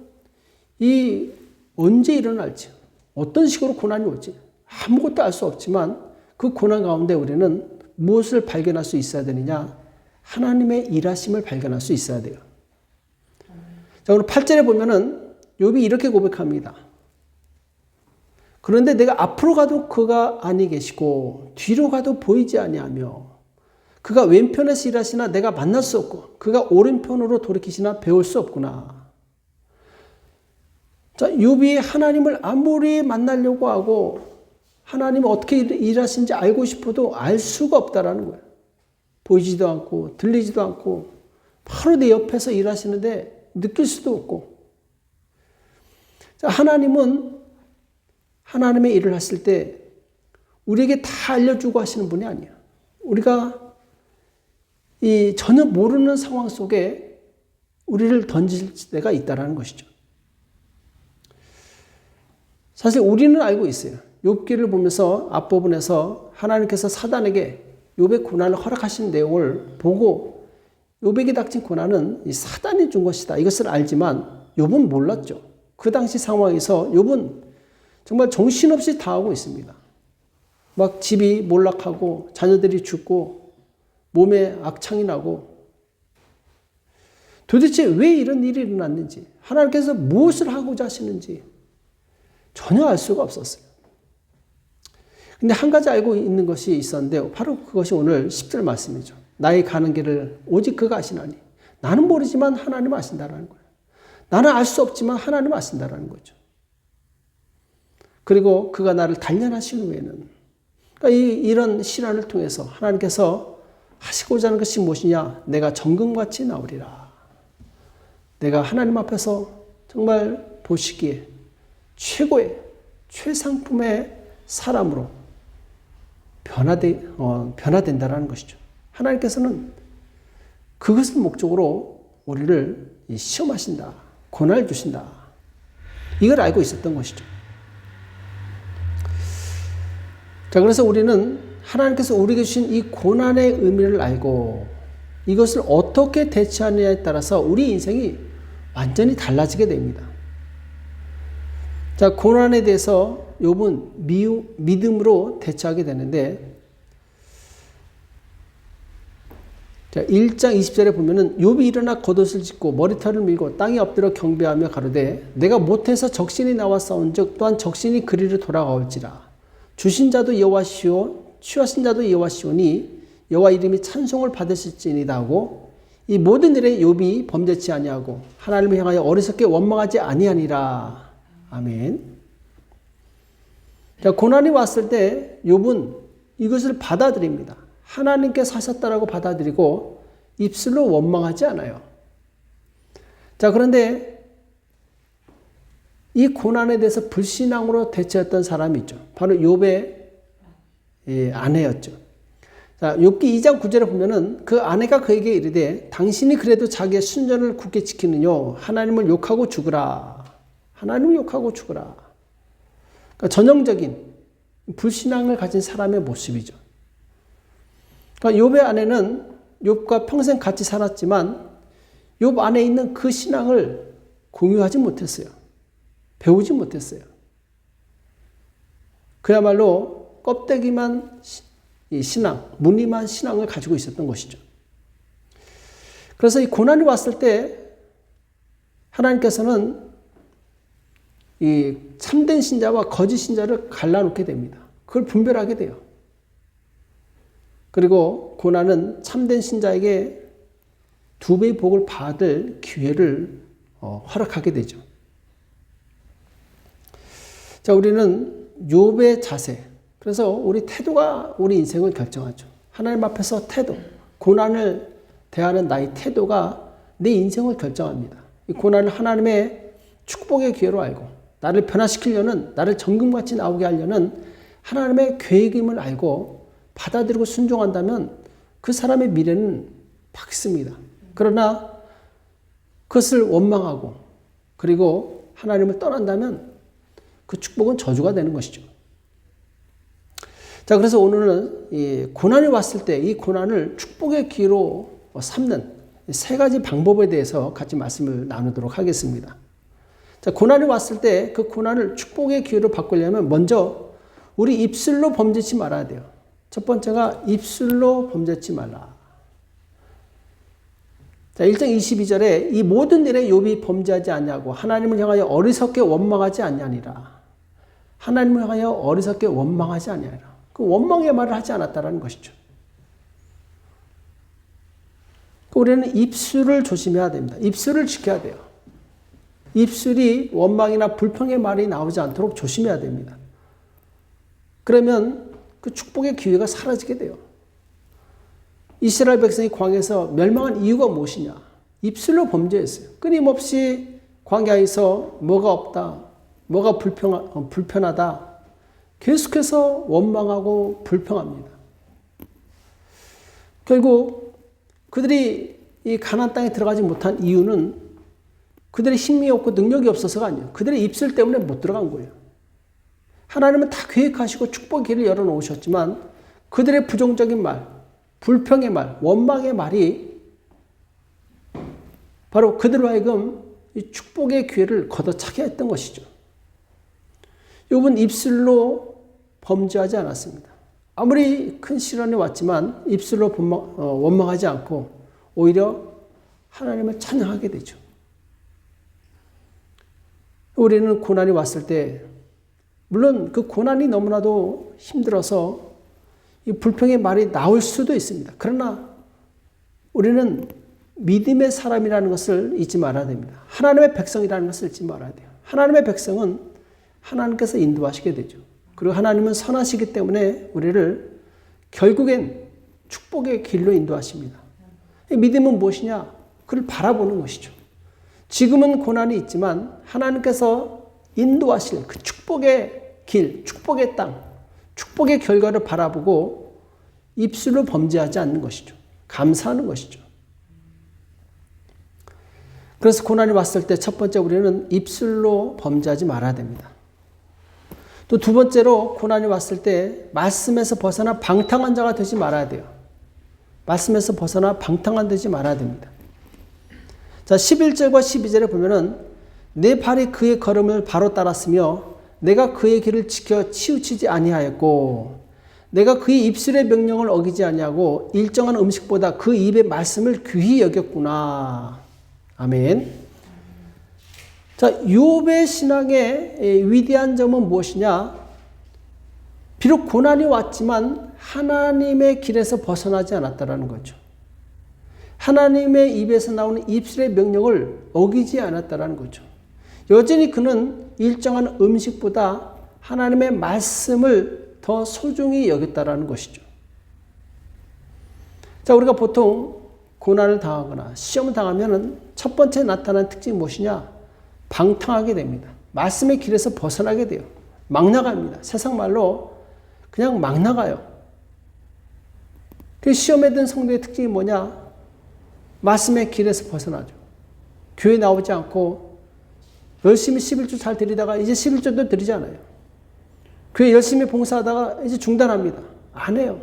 이 언제 일어날지, 어떤 식으로 고난이 올지 아무것도 알 수 없지만 그 고난 가운데 우리는 무엇을 발견할 수 있어야 되느냐? 하나님의 일하심을 발견할 수 있어야 돼요. 자, 오늘 8절에 보면은 욥이 이렇게 고백합니다. 그런데 내가 앞으로 가도 그가 아니 계시고 뒤로 가도 보이지 아니하며 그가 왼편에서 일하시나 내가 만날 수 없고 그가 오른편으로 돌이키시나 배울 수 없구나. 자, 욥이 하나님을 아무리 만나려고 하고 하나님이 어떻게 일하시는지 알고 싶어도 알 수가 없다라는 거예요. 보이지도 않고 들리지도 않고 바로 내 옆에서 일하시는데 느낄 수도 없고. 자, 하나님은 하나님의 일을 하실 때 우리에게 다 알려주고 하시는 분이 아니에요. 우리가 이 전혀 모르는 상황 속에 우리를 던질 때가 있다는 것이죠. 사실 우리는 알고 있어요. 욥기를 보면서 앞부분에서 하나님께서 사단에게 욥의 고난을 허락하신 내용을 보고 욥에게 닥친 고난은 이 사단이 준 것이다. 이것을 알지만 욥은 몰랐죠. 그 당시 상황에서 욥은 정말 정신없이 당하고 있습니다. 막 집이 몰락하고 자녀들이 죽고 몸에 악창이 나고 도대체 왜 이런 일이 일어났는지 하나님께서 무엇을 하고자 하시는지 전혀 알 수가 없었어요. 근데 한 가지 알고 있는 것이 있었는데 바로 그것이 오늘 10절 말씀이죠. 나의 가는 길을 오직 그가 아시나니 나는 모르지만 하나님 아신다라는 거예요. 나는 알 수 없지만 하나님 아신다라는 거죠. 그리고 그가 나를 단련하신 후에는 그러니까 이런 시련을 통해서 하나님께서 하시고자 하는 것이 무엇이냐? 내가 정금같이 나오리라. 내가 하나님 앞에서 정말 보시기에 최고의 최상품의 사람으로 변화된다는 것이죠. 하나님께서는 그것을 목적으로 우리를 시험하신다. 고난을 주신다. 이걸 알고 있었던 것이죠. 자, 그래서 우리는 하나님께서 우리에게 주신 이 고난의 의미를 알고 이것을 어떻게 대처하느냐에 따라서 우리 인생이 완전히 달라지게 됩니다. 자, 고난에 대해서 욥은 믿음으로 대처하게 되는데, 자, 1장 20절에 보면은 욥이 일어나 겉옷을 찢고 머리털을 밀고 땅에 엎드려 경배하며 가로되 내가 못해서 적신이 나와 싸운즉 또한 적신이 그리로 돌아가올지라. 주신 자도 여호와시오 취하신 자도 여호와시오니 여호와 이름이 찬송을 받으실지니이다 하고 이 모든 일에 욥이 범죄치 아니하고 하나님을 향하여 어리석게 원망하지 아니하니라. 아멘. 자, 고난이 왔을 때 욥은 이것을 받아들입니다. 하나님께서 하셨다라고 받아들이고 입술로 원망하지 않아요. 자, 그런데 이 고난에 대해서 불신앙으로 대처했던 사람이 있죠. 바로 욥의 아내였죠. 자, 욥기 2장 9절에 보면은 그 아내가 그에게 이르되 당신이 그래도 자기의 순전을 굳게 지키느뇨 하나님을 욕하고 죽으라. 하나님을 욕하고 죽으라. 그러니까 전형적인 불신앙을 가진 사람의 모습이죠. 그러니까 욥의 아내는 욥과 평생 같이 살았지만 욥 안에 있는 그 신앙을 공유하지 못했어요. 배우지 못했어요. 그야말로 껍데기만 신앙, 무늬만 신앙을 가지고 있었던 것이죠. 그래서 이 고난이 왔을 때 하나님께서는 이 참된 신자와 거짓 신자를 갈라놓게 됩니다. 그걸 분별하게 돼요. 그리고 고난은 참된 신자에게 2배의 복을 받을 기회를 허락하게 되죠. 자, 우리는 욥의 자세, 그래서 우리 태도가 우리 인생을 결정하죠. 하나님 앞에서 태도, 고난을 대하는 나의 태도가 내 인생을 결정합니다. 이 고난을 하나님의 축복의 기회로 알고 나를 변화시키려는, 나를 정금같이 나오게 하려는 하나님의 계획임을 알고 받아들이고 순종한다면 그 사람의 미래는 밝습니다. 그러나 그것을 원망하고 그리고 하나님을 떠난다면 그 축복은 저주가 되는 것이죠. 자, 그래서 오늘은 이 고난이 왔을 때 이 고난을 축복의 기회로 삼는 세 가지 방법에 대해서 같이 말씀을 나누도록 하겠습니다. 자, 고난이 왔을 때 그 고난을 축복의 기회로 바꾸려면 먼저 우리 입술로 범죄치 말아야 돼요. 첫 번째가 입술로 범죄치 말라. 자, 1장 22절에 이 모든 일에 욥이 범죄하지 않냐고 하나님을 향하여 어리석게 원망하지 않냐니라. 하나님을 향하여 어리석게 원망하지 않냐니라. 그 원망의 말을 하지 않았다라는 것이죠. 우리는 입술을 조심해야 됩니다. 입술을 지켜야 돼요. 입술이 원망이나 불평의 말이 나오지 않도록 조심해야 됩니다. 그러면 그 축복의 기회가 사라지게 돼요. 이스라엘 백성이 광야에서 멸망한 이유가 무엇이냐? 입술로 범죄했어요. 끊임없이 광야에서 뭐가 없다, 뭐가 불편하다, 계속해서 원망하고 불평합니다. 결국 그들이 이 가나안 땅에 들어가지 못한 이유는 그들의 힘이 없고 능력이 없어서가 아니에요. 그들의 입술 때문에 못 들어간 거예요. 하나님은 다 계획하시고 축복의 길을 열어놓으셨지만 그들의 부정적인 말, 불평의 말, 원망의 말이 바로 그들로 하여금 이 축복의 기회를 걷어차게 했던 것이죠. 욥은 입술로 범죄하지 않았습니다. 아무리 큰 시련이 왔지만 입술로 원망하지 않고 오히려 하나님을 찬양하게 되죠. 우리는 고난이 왔을 때 물론 그 고난이 너무나도 힘들어서 이 불평의 말이 나올 수도 있습니다. 그러나 우리는 믿음의 사람이라는 것을 잊지 말아야 됩니다. 하나님의 백성이라는 것을 잊지 말아야 돼요. 하나님의 백성은 하나님께서 인도하시게 되죠. 그리고 하나님은 선하시기 때문에 우리를 결국엔 축복의 길로 인도하십니다. 믿음은 무엇이냐? 그를 바라보는 것이죠. 지금은 고난이 있지만 하나님께서 인도하실 그 축복의 길, 축복의 땅, 축복의 결과를 바라보고 입술로 범죄하지 않는 것이죠. 감사하는 것이죠. 그래서 고난이 왔을 때 첫 번째 우리는 입술로 범죄하지 말아야 됩니다. 또 두 번째로 고난이 왔을 때 말씀에서 벗어나 방탕한 자가 되지 말아야 돼요. 말씀에서 벗어나 방탕한 되지 말아야 됩니다. 자, 11절과 12절에 보면은 내 발이 그의 걸음을 바로 따랐으며 내가 그의 길을 지켜 치우치지 아니하였고 내가 그의 입술의 명령을 어기지 아니하고 일정한 음식보다 그 입의 말씀을 귀히 여겼구나. 아멘. 자, 욥의 신앙의 위대한 점은 무엇이냐? 비록 고난이 왔지만 하나님의 길에서 벗어나지 않았다라는 거죠. 하나님의 입에서 나오는 입술의 명령을 어기지 않았다라는 거죠. 여전히 그는 일정한 음식보다 하나님의 말씀을 더 소중히 여겼다라는 것이죠. 자, 우리가 보통 고난을 당하거나 시험을 당하면 첫 번째 나타나는 특징이 무엇이냐? 방탕하게 됩니다. 말씀의 길에서 벗어나게 돼요. 막 나갑니다. 세상 말로 그냥 막 나가요. 그 시험에 든 성도의 특징이 뭐냐? 말씀의 길에서 벗어나죠. 교회 나오지 않고 열심히 11조 잘 드리다가 이제 11조도 드리지 않아요. 교회 열심히 봉사하다가 이제 중단합니다. 안 해요.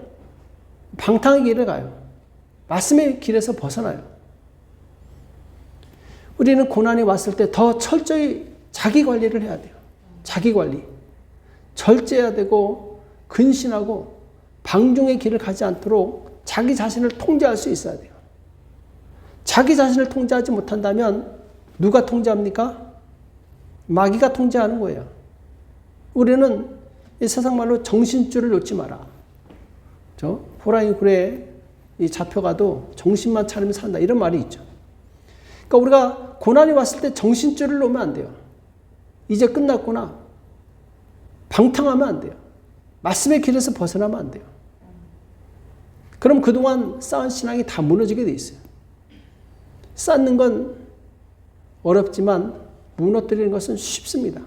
방탕의 길을 가요. 말씀의 길에서 벗어나요. 우리는 고난이 왔을 때 더 철저히 자기 관리를 해야 돼요. 자기 관리. 절제해야 되고 근신하고 방종의 길을 가지 않도록 자기 자신을 통제할 수 있어야 돼요. 자기 자신을 통제하지 못한다면 누가 통제합니까? 마귀가 통제하는 거예요. 우리는 이 세상 말로 정신줄을 놓지 마라. 호랑이 굴에 잡혀가도 정신만 차리면 산다. 이런 말이 있죠. 그러니까 우리가 고난이 왔을 때 정신줄을 놓으면 안 돼요. 이제 끝났구나. 방탕하면 안 돼요. 말씀의 길에서 벗어나면 안 돼요. 그럼 그동안 쌓은 신앙이 다 무너지게 돼 있어요. 쌓는 건 어렵지만 무너뜨리는 것은 쉽습니다.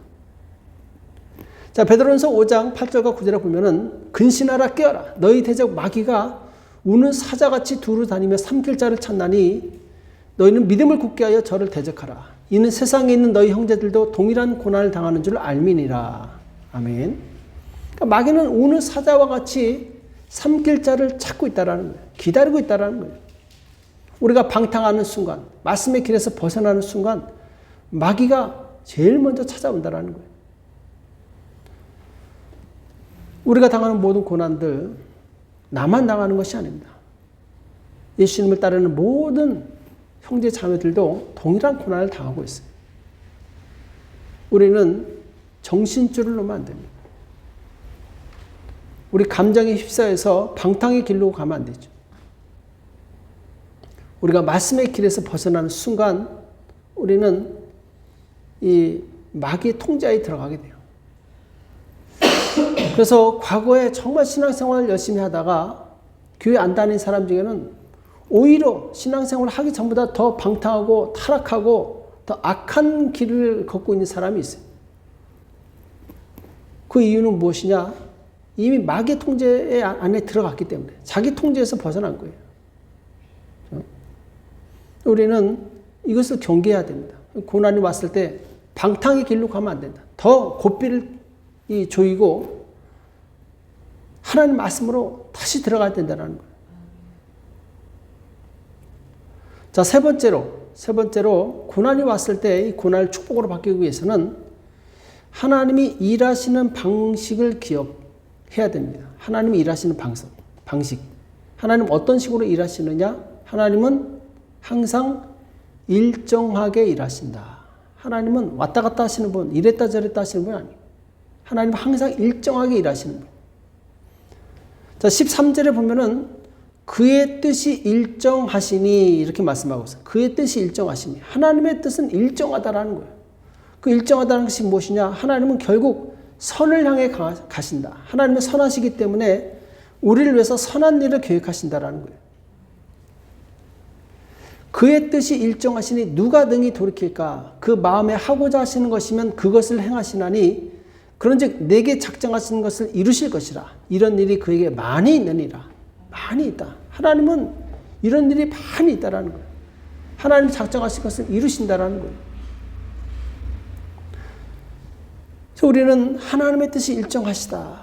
자, 베드로전서 5장 8절과 9절에 보면은 근신하라 깨어라 너희 대적 마귀가 우는 사자같이 두루 다니며 삼킬 자를 찾나니 너희는 믿음을 굳게 하여 저를 대적하라. 이는 세상에 있는 너희 형제들도 동일한 고난을 당하는 줄 알미니라. 아멘. 그러니까 마귀는 우는 사자와 같이 삼킬 자를 찾고 있다라는 거예요. 기다리고 있다라는 거예요. 우리가 방탕하는 순간, 말씀의 길에서 벗어나는 순간 마귀가 제일 먼저 찾아온다라는 거예요. 우리가 당하는 모든 고난들 나만 당하는 것이 아닙니다. 예수님을 따르는 모든 형제 자매들도 동일한 고난을 당하고 있어요. 우리는 정신줄을 놓으면 안 됩니다. 우리 감정에 휩싸여서 방탕의 길로 가면 안 되죠. 우리가 말씀의 길에서 벗어나는 순간 우리는 이 마귀의 통제에 들어가게 돼요. 그래서 과거에 정말 신앙생활을 열심히 하다가 교회 안 다닌 사람 중에는 오히려 신앙생활을 하기 전보다 더 방탕하고 타락하고 더 악한 길을 걷고 있는 사람이 있어요. 그 이유는 무엇이냐? 이미 마귀의 통제 안에 들어갔기 때문에 자기 통제에서 벗어난 거예요. 우리는 이것을 경계해야 됩니다. 고난이 왔을 때 방탕의 길로 가면 안 된다. 더 고삐를 조이고 하나님 말씀으로 다시 들어가야 된다는 거예요. 자, 세 번째로 고난이 왔을 때 이 고난을 축복으로 바뀌기 위해서는 하나님이 일하시는 방식을 기억해야 됩니다. 하나님이 일하시는 방식. 하나님 어떤 식으로 일하시느냐? 하나님은 항상 일정하게 일하신다. 하나님은 왔다 갔다 하시는 분, 이랬다 저랬다 하시는 분 아니에요. 하나님은 항상 일정하게 일하시는 분. 자, 13절에 보면은 그의 뜻이 일정하시니 이렇게 말씀하고 있어요. 그의 뜻이 일정하시니. 하나님의 뜻은 일정하다라는 거예요. 그 일정하다는 것이 무엇이냐? 하나님은 결국 선을 향해 가신다. 하나님은 선하시기 때문에 우리를 위해서 선한 일을 계획하신다라는 거예요. 그의 뜻이 일정하시니 누가 능히 돌이킬까? 그 마음에 하고자 하시는 것이면 그것을 행하시나니 그런즉 내게 작정하신 것을 이루실 것이라. 이런 일이 그에게 많이 있느니라. 많이 있다. 하나님은 이런 일이 많이 있다라는 거예요. 하나님이 작정하신 것을 이루신다라는 거예요. 그래서 우리는 하나님의 뜻이 일정하시다.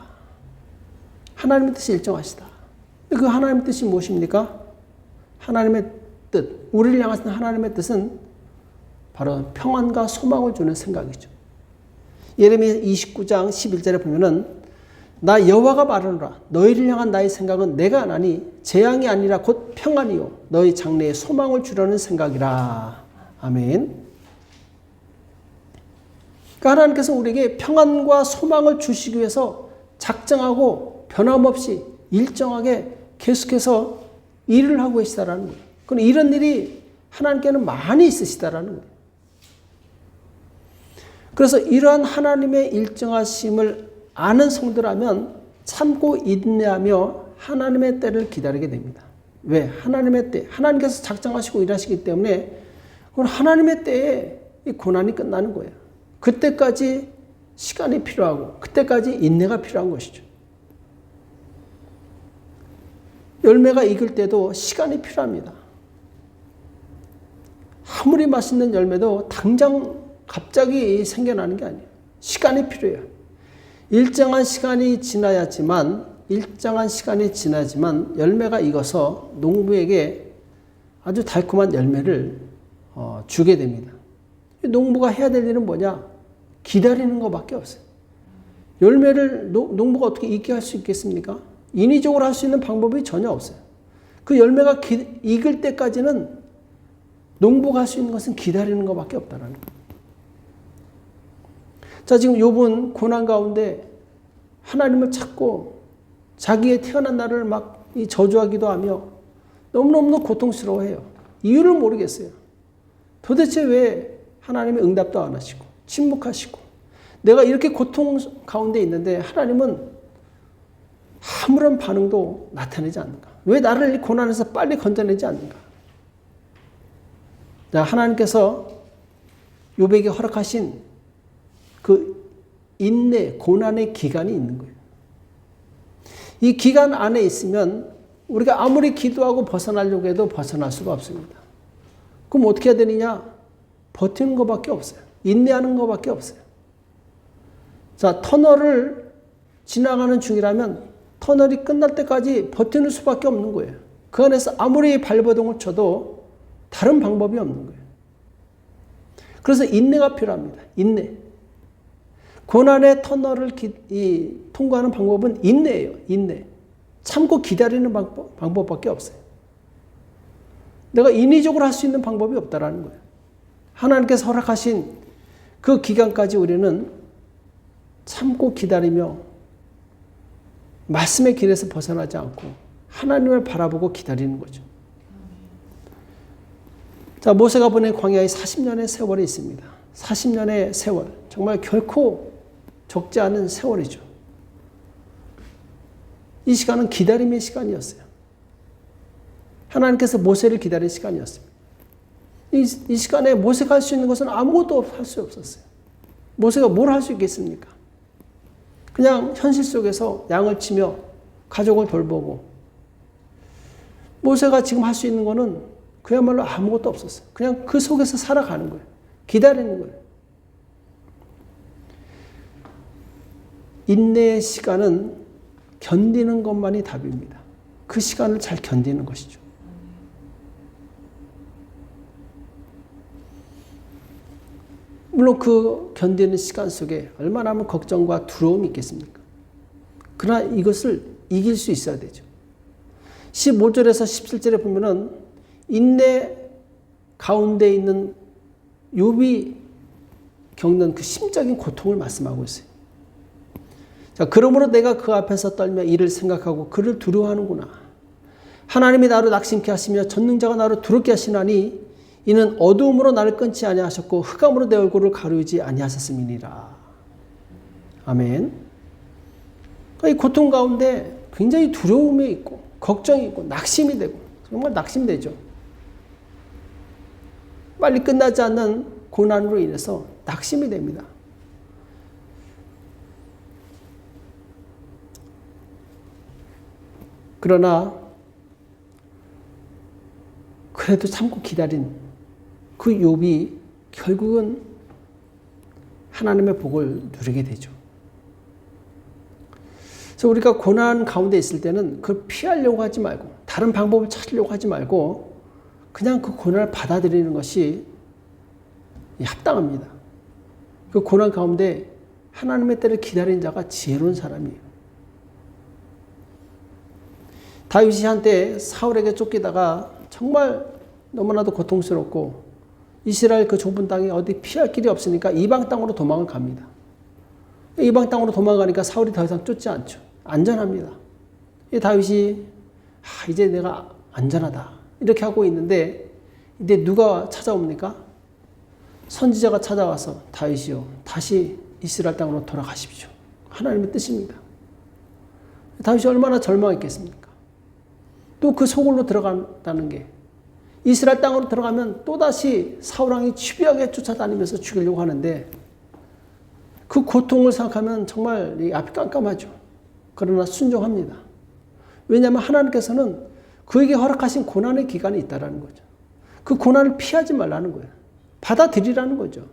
하나님의 뜻이 일정하시다. 그 하나님의 뜻이 무엇입니까? 하나님의 뜻, 우리를 향하신 하나님의 뜻은 바로 평안과 소망을 주는 생각이죠. 예레미야 29장 11절에 보면은 나 여호와가 말하노라 너희를 향한 나의 생각은 내가 하나니 재앙이 아니라 곧 평안이요 너희 장래에 소망을 주려는 생각이라. 아멘. 그러니까 하나님께서 우리에게 평안과 소망을 주시기 위해서 작정하고 변함없이 일정하게 계속해서 일을 하고 계시다라는 거예요. 그럼 이런 일이 하나님께는 많이 있으시다라는 거예요. 그래서 이러한 하나님의 일정하심을 아는 성도라면 참고 인내하며 하나님의 때를 기다리게 됩니다. 왜? 하나님의 때. 하나님께서 작정하시고 일하시기 때문에 그건 하나님의 때에 이 고난이 끝나는 거예요. 그때까지 시간이 필요하고 그때까지 인내가 필요한 것이죠. 열매가 익을 때도 시간이 필요합니다. 아무리 맛있는 열매도 당장 갑자기 생겨나는 게 아니에요. 시간이 필요해요. 일정한 시간이 지나야지만 열매가 익어서 농부에게 아주 달콤한 열매를 주게 됩니다. 농부가 해야 될 일은 뭐냐? 기다리는 것밖에 없어요. 열매를 농부가 어떻게 익게 할 수 있겠습니까? 인위적으로 할 수 있는 방법이 전혀 없어요. 그 열매가 익을 때까지는 농부가 할 수 있는 것은 기다리는 것밖에 없다는 거예요. 자, 지금 욥은 고난 가운데 하나님을 찾고 자기의 태어난 날을 막 저주하기도 하며 너무너무 고통스러워해요. 이유를 모르겠어요. 도대체 왜 하나님이 응답도 안 하시고 침묵하시고 내가 이렇게 고통 가운데 있는데 하나님은 아무런 반응도 나타내지 않는가? 왜 나를 이 고난에서 빨리 건져내지 않는가? 자, 하나님께서 욥에게 허락하신 그 인내, 고난의 기간이 있는 거예요. 이 기간 안에 있으면 우리가 아무리 기도하고 벗어나려고 해도 벗어날 수가 없습니다. 그럼 어떻게 해야 되느냐? 버티는 것밖에 없어요. 인내하는 것밖에 없어요. 자, 터널을 지나가는 중이라면 터널이 끝날 때까지 버티는 수밖에 없는 거예요. 그 안에서 아무리 발버둥을 쳐도 다른 방법이 없는 거예요. 그래서 인내가 필요합니다. 인내. 고난의 터널을 통과하는 방법은 인내예요. 인내. 참고 기다리는 방법밖에 없어요. 내가 인위적으로 할 수 있는 방법이 없다라는 거예요. 하나님께서 허락하신 그 기간까지 우리는 참고 기다리며 말씀의 길에서 벗어나지 않고 하나님을 바라보고 기다리는 거죠. 자, 모세가 보낸 광야에 40년의 세월이 있습니다. 40년의 세월. 정말 결코 적지 않은 세월이죠. 이 시간은 기다림의 시간이었어요. 하나님께서 모세를 기다릴 시간이었습니다. 이 시간에 모세가 할 수 있는 것은 아무것도 할 수 없었어요. 모세가 뭘 할 수 있겠습니까? 그냥 현실 속에서 양을 치며 가족을 돌보고, 모세가 지금 할 수 있는 거는 그야말로 아무것도 없었어요. 그냥 그 속에서 살아가는 거예요. 기다리는 거예요. 인내의 시간은 견디는 것만이 답입니다. 그 시간을 잘 견디는 것이죠. 물론 그 견디는 시간 속에 얼마나 하면 걱정과 두려움이 있겠습니까? 그러나 이것을 이길 수 있어야 되죠. 15절에서 17절에 보면은 인내 가운데 있는 욥이 겪는 그 심적인 고통을 말씀하고 있어요. 자, 그러므로 내가 그 앞에서 떨며 이를 생각하고 그를 두려워하는구나. 하나님이 나를 낙심케 하시며 전능자가 나를 두렵게 하시나니 이는 어두움으로 나를 끊지 아니하셨고 흑암으로 내 얼굴을 가리우지 아니하셨음이니라. 아멘. 이 고통 가운데 굉장히 두려움이 있고 걱정이 있고 낙심이 되고 정말 낙심되죠. 빨리 끝나지 않는 고난으로 인해서 낙심이 됩니다. 그러나 그래도 참고 기다린 그 욥이 결국은 하나님의 복을 누리게 되죠. 그래서 우리가 고난 가운데 있을 때는 그걸 피하려고 하지 말고 다른 방법을 찾으려고 하지 말고 그냥 그 고난을 받아들이는 것이 합당합니다. 그 고난 가운데 하나님의 때를 기다린 자가 지혜로운 사람이에요. 다윗이 한때 사울에게 쫓기다가 정말 너무나도 고통스럽고 이스라엘 그 좁은 땅에 어디 피할 길이 없으니까 이방 땅으로 도망을 갑니다. 이방 땅으로 도망가니까 사울이 더 이상 쫓지 않죠. 안전합니다. 이 다윗이 이제 내가 안전하다 이렇게 하고 있는데 이제 누가 찾아옵니까? 선지자가 찾아와서 다윗이요 다시 이스라엘 땅으로 돌아가십시오. 하나님의 뜻입니다. 다윗이 얼마나 절망했겠습니까? 또 그 소굴로 들어간다는 게 이스라엘 땅으로 들어가면 또다시 사울왕이 집요하게 쫓아다니면서 죽이려고 하는데 그 고통을 생각하면 정말 앞이 깜깜하죠. 그러나 순종합니다. 왜냐하면 하나님께서는 그에게 허락하신 고난의 기간이 있다는 거죠. 그 고난을 피하지 말라는 거예요. 받아들이라는 거죠.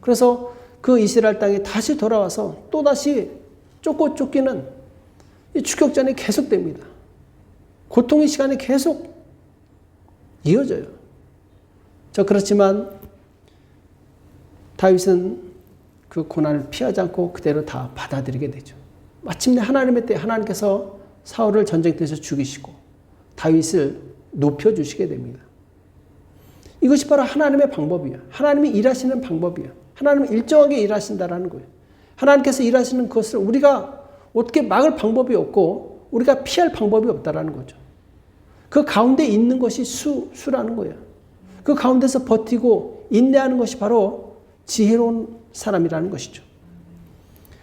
그래서 그 이스라엘 땅에 다시 돌아와서 또다시 쫓기는 이 추격전이 계속됩니다. 고통의 시간이 계속 이어져요. 그렇지만 다윗은 그 고난을 피하지 않고 그대로 다 받아들이게 되죠. 마침내 하나님의 때 하나님께서 사울을 전쟁터에서 죽이시고 다윗을 높여주시게 됩니다. 이것이 바로 하나님의 방법이에요. 하나님이 일하시는 방법이에요. 하나님은 일정하게 일하신다라는 거예요. 하나님께서 일하시는 것을 우리가 어떻게 막을 방법이 없고 우리가 피할 방법이 없다라는 거죠. 그 가운데 있는 것이 수라는 거예요. 그 가운데서 버티고 인내하는 것이 바로 지혜로운 사람이라는 것이죠.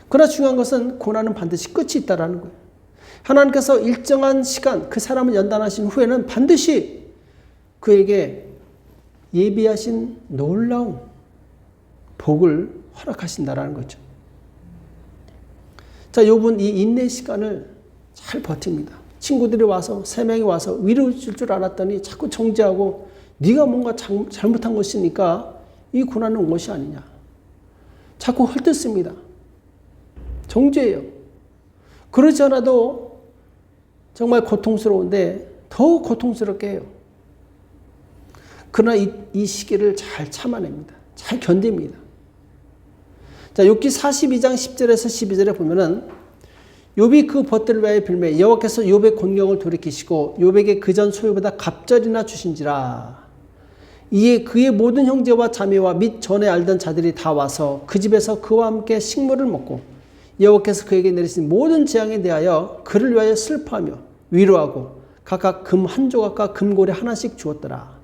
그러나 중요한 것은 고난은 반드시 끝이 있다라는 거예요. 하나님께서 일정한 시간 그 사람을 연단하신 후에는 반드시 그에게 예비하신 놀라운 복을 허락하신다라는 거죠. 자, 욥은 이 인내 시간을 잘 버팁니다. 친구들이 와서 3명이 와서 위로해 줄 줄 알았더니 자꾸 정죄하고 네가 뭔가 잘못한 것이니까 이 고난은 온 것이 아니냐. 자꾸 헐뜯습니다. 정죄해요. 그러지 않아도 정말 고통스러운데 더욱 고통스럽게 해요. 그러나 이 시기를 잘 참아냅니다. 잘 견딥니다. 자, 욥기 42장 10절에서 12절에 보면은 욥이 그 벗들을 위하여 빌매 여호와께서 욥의 곤경을 돌이키시고 욥에게 그전 소유보다 갑절이나 주신지라. 이에 그의 모든 형제와 자매와 및 전에 알던 자들이 다 와서 그 집에서 그와 함께 식물을 먹고 여호와께서 그에게 내리신 모든 재앙에 대하여 그를 위하여 슬퍼하며 위로하고 각각 금 한 조각과 금고래 하나씩 주었더라.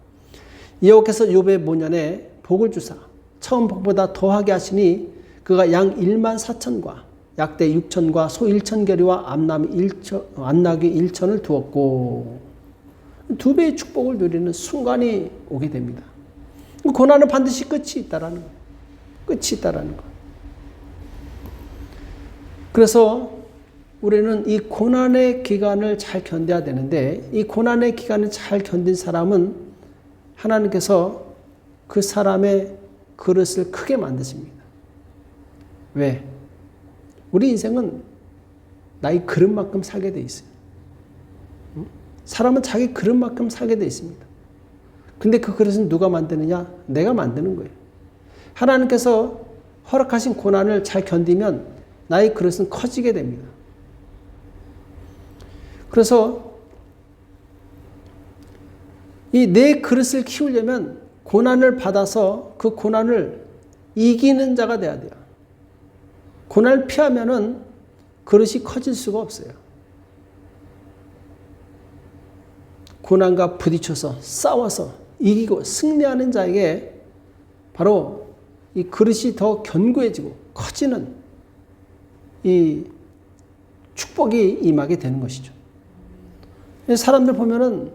여호와께서 욥의 모년에 복을 주사 처음 복보다 더하게 하시니 그가 양 1만 4천과 약대 6천과 소 1천결이와 암나귀 1천을 두었고 2배의 축복을 누리는 순간이 오게 됩니다. 고난은 반드시 끝이 있다라는 거예요. 끝이 있다라는 거. 그래서 우리는 이 고난의 기간을 잘 견뎌야 되는데 이 고난의 기간을 잘 견딘 사람은 하나님께서 그 사람의 그릇을 크게 만드십니다. 왜? 우리 인생은 나의 그릇만큼 살게 돼 있어요. 사람은 자기 그릇만큼 살게 돼 있습니다. 근데 그 그릇은 누가 만드느냐? 내가 만드는 거예요. 하나님께서 허락하신 고난을 잘 견디면 나의 그릇은 커지게 됩니다. 그래서 이 내 그릇을 키우려면 고난을 받아서 그 고난을 이기는 자가 돼야 돼요. 고난을 피하면은 그릇이 커질 수가 없어요. 고난과 부딪혀서 싸워서 이기고 승리하는 자에게 바로 이 그릇이 더 견고해지고 커지는 이 축복이 임하게 되는 것이죠. 사람들 보면은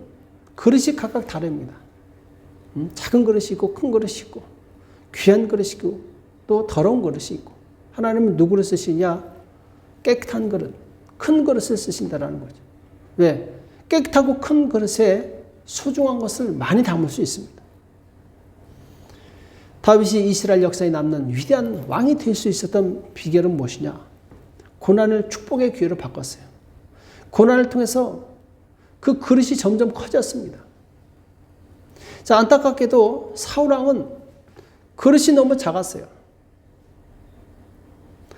그릇이 각각 다릅니다. 작은 그릇이 있고 큰 그릇이 있고 귀한 그릇이 있고 또 더러운 그릇이 있고 하나님은 누구를 쓰시냐? 깨끗한 그릇, 큰 그릇을 쓰신다라는 거죠. 왜? 깨끗하고 큰 그릇에 소중한 것을 많이 담을 수 있습니다. 다윗이 이스라엘 역사에 남는 위대한 왕이 될 수 있었던 비결은 무엇이냐? 고난을 축복의 기회로 바꿨어요. 고난을 통해서 그 그릇이 점점 커졌습니다. 자, 안타깝게도 사울왕은 그릇이 너무 작았어요.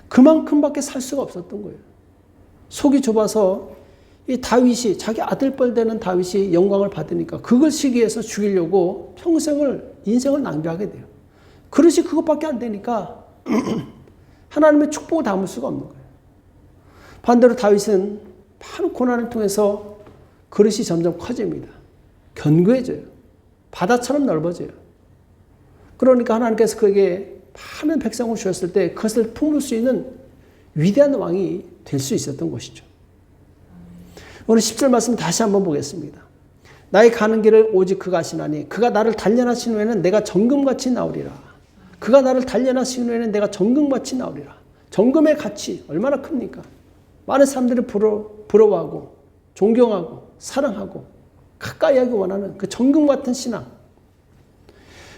그만큼밖에 살 수가 없었던 거예요. 속이 좁아서 이 다윗이 자기 아들뻘 되는 다윗이 영광을 받으니까 그걸 시기해서 죽이려고 인생을 낭비하게 돼요. 그릇이 그것밖에 안 되니까 하나님의 축복을 담을 수가 없는 거예요. 반대로 다윗은 많은 고난을 통해서 그릇이 점점 커집니다. 견고해져요. 바다처럼 넓어져요. 그러니까 하나님께서 그에게 많은 백성을 주셨을 때 그것을 품을 수 있는 위대한 왕이 될 수 있었던 것이죠. 오늘 10절 말씀 다시 한번 보겠습니다. 나의 가는 길을 오직 그가 아시나니 그가 나를 단련하신 후에는 내가 정금같이 나오리라. 그가 나를 단련하신 후에는 내가 정금같이 나오리라. 정금의 가치 얼마나 큽니까? 많은 사람들이 부러워하고 존경하고 사랑하고 가까이 하기 원하는 그 정금 같은 신앙.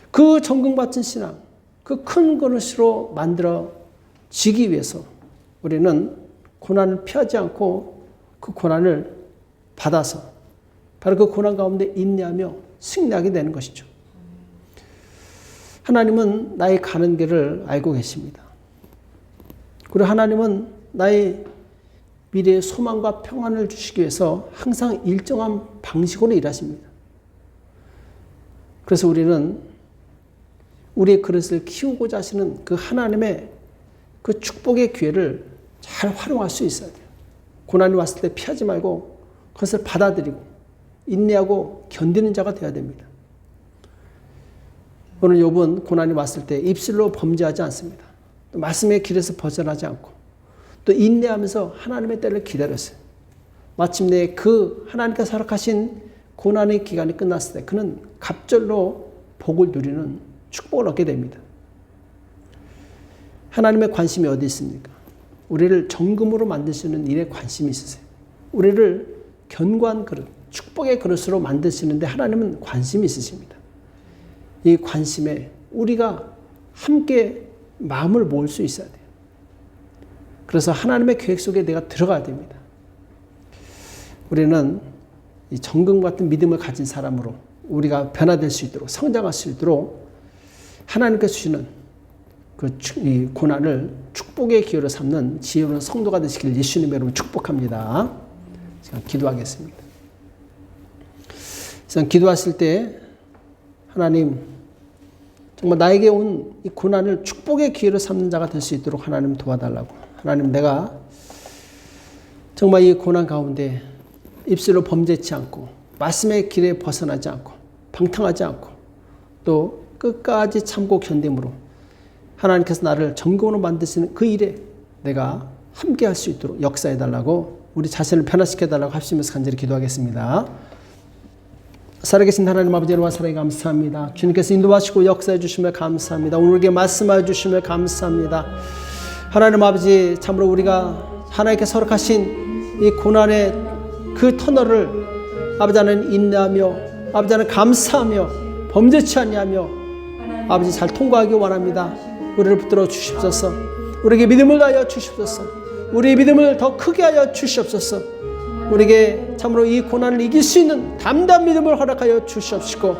그 정금 같은 신앙, 그 큰 그릇으로 만들어지기 위해서 우리는 고난을 피하지 않고 그 고난을 받아서 바로 그 고난 가운데 인내하며 승리하게 되는 것이죠. 하나님은 나의 가는 길을 알고 계십니다. 그리고 하나님은 나의 미래의 소망과 평안을 주시기 위해서 항상 일정한 방식으로 일하십니다. 그래서 우리는 우리의 그릇을 키우고자 하시는 그 하나님의 그 축복의 기회를 잘 활용할 수 있어야 돼요. 고난이 왔을 때 피하지 말고 그것을 받아들이고 인내하고 견디는 자가 되어야 됩니다. 오늘 욥은 고난이 왔을 때 입술로 범죄하지 않습니다. 또 말씀의 길에서 벗어나지 않고 또 인내하면서 하나님의 때를 기다렸어요. 마침내 그 하나님께서 허락하신 고난의 기간이 끝났을 때 그는 갑절로 복을 누리는 축복을 얻게 됩니다. 하나님의 관심이 어디 있습니까? 우리를 정금으로 만드시는 일에 관심이 있으세요. 우리를 견고한 그릇, 축복의 그릇으로 만드시는데 하나님은 관심이 있으십니다. 이 관심에 우리가 함께 마음을 모을 수 있어야 돼요. 그래서 하나님의 계획 속에 내가 들어가야 됩니다. 우리는 이 정금 같은 믿음을 가진 사람으로 우리가 변화될 수 있도록, 성장할 수 있도록 하나님께서 주시는 이 고난을 축복의 기회로 삼는 지혜로운 성도가 되시길 예수님의 이름으로 축복합니다. 제가 기도하겠습니다. 그래서 기도하실 때 하나님, 정말 나에게 온 이 고난을 축복의 기회로 삼는 자가 될 수 있도록 하나님 도와달라고. 하나님, 내가 정말 이 고난 가운데 입술로 범죄치 않고 말씀의 길에 벗어나지 않고 방탕하지 않고 또 끝까지 참고 견딤으로 하나님께서 나를 정금으로 만드시는 그 일에 내가 함께 할 수 있도록 역사해달라고, 우리 자신을 변화시켜달라고 합심해서 간절히 기도하겠습니다. 살아계신 하나님 아버지, 여러분 사랑에 감사합니다. 주님께서 인도하시고 역사해 주시며 감사합니다. 오늘 우리에게 말씀하여 주시며 감사합니다. 하나님 아버지, 참으로 우리가 하나님께서 허락하신 이 고난의 그 터널을 아버지 하나님 인내하며 아버지 하나님 감사하며 범죄치 아니하며 아버지 잘 통과하기 원합니다. 우리를 붙들어 주시옵소서. 우리에게 믿음을 하여 주시옵소서. 우리의 믿음을 더 크게 하여 주시옵소서. 우리에게 참으로 이 고난을 이길 수 있는 담대한 믿음을 허락하여 주시옵시고,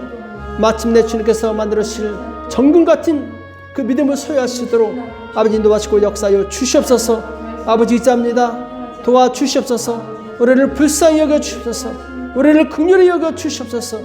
마침내 주님께서 만들어주실 정금 같은 그 믿음을 소유할 수 있도록 아버지 인도하시고 역사하여 주시옵소서. 아버지 의지합니다. 도와주시옵소서. 우리를 불쌍히 여겨 주시옵소서. 우리를 긍휼히 여겨 주시옵소서.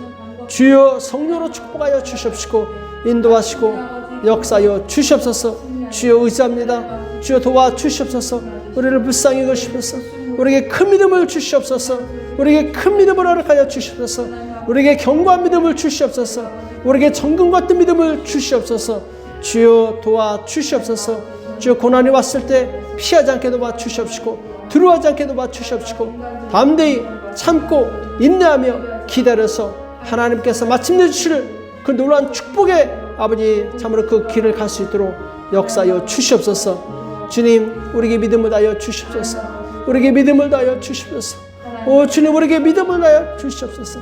주여 성령으로 축복하여 주시옵시고 인도하시고 역사하여 주시옵소서. 주여 의지합니다. 주여 도와주시옵소서. 우리를 불쌍히 여겨 주시옵소서. 우리에게 큰 믿음을 주시옵소서. 우리에게 큰 믿음을 허락하여 주시옵소서. 우리에게 견고한 믿음을 주시옵소서. 우리에게 정금 같은 믿음을 주시옵소서. 주여 도와주시옵소서. 주여 고난이 왔을 때 피하지 않게 도와주시옵시고 두려워하지 않게 도와주시옵시고 담대히 참고 인내하며 기다려서 하나님께서 마침내 주실 그 놀라운 축복의 아버지 참으로 그 길을 갈 수 있도록 역사하여 주시옵소서. 주님, 우리에게 믿음을 다하여 주시옵소서. 우리에게 믿음을 다하여 주시옵소서. 오 주님, 우리에게 믿음을 다하여 주시옵소서.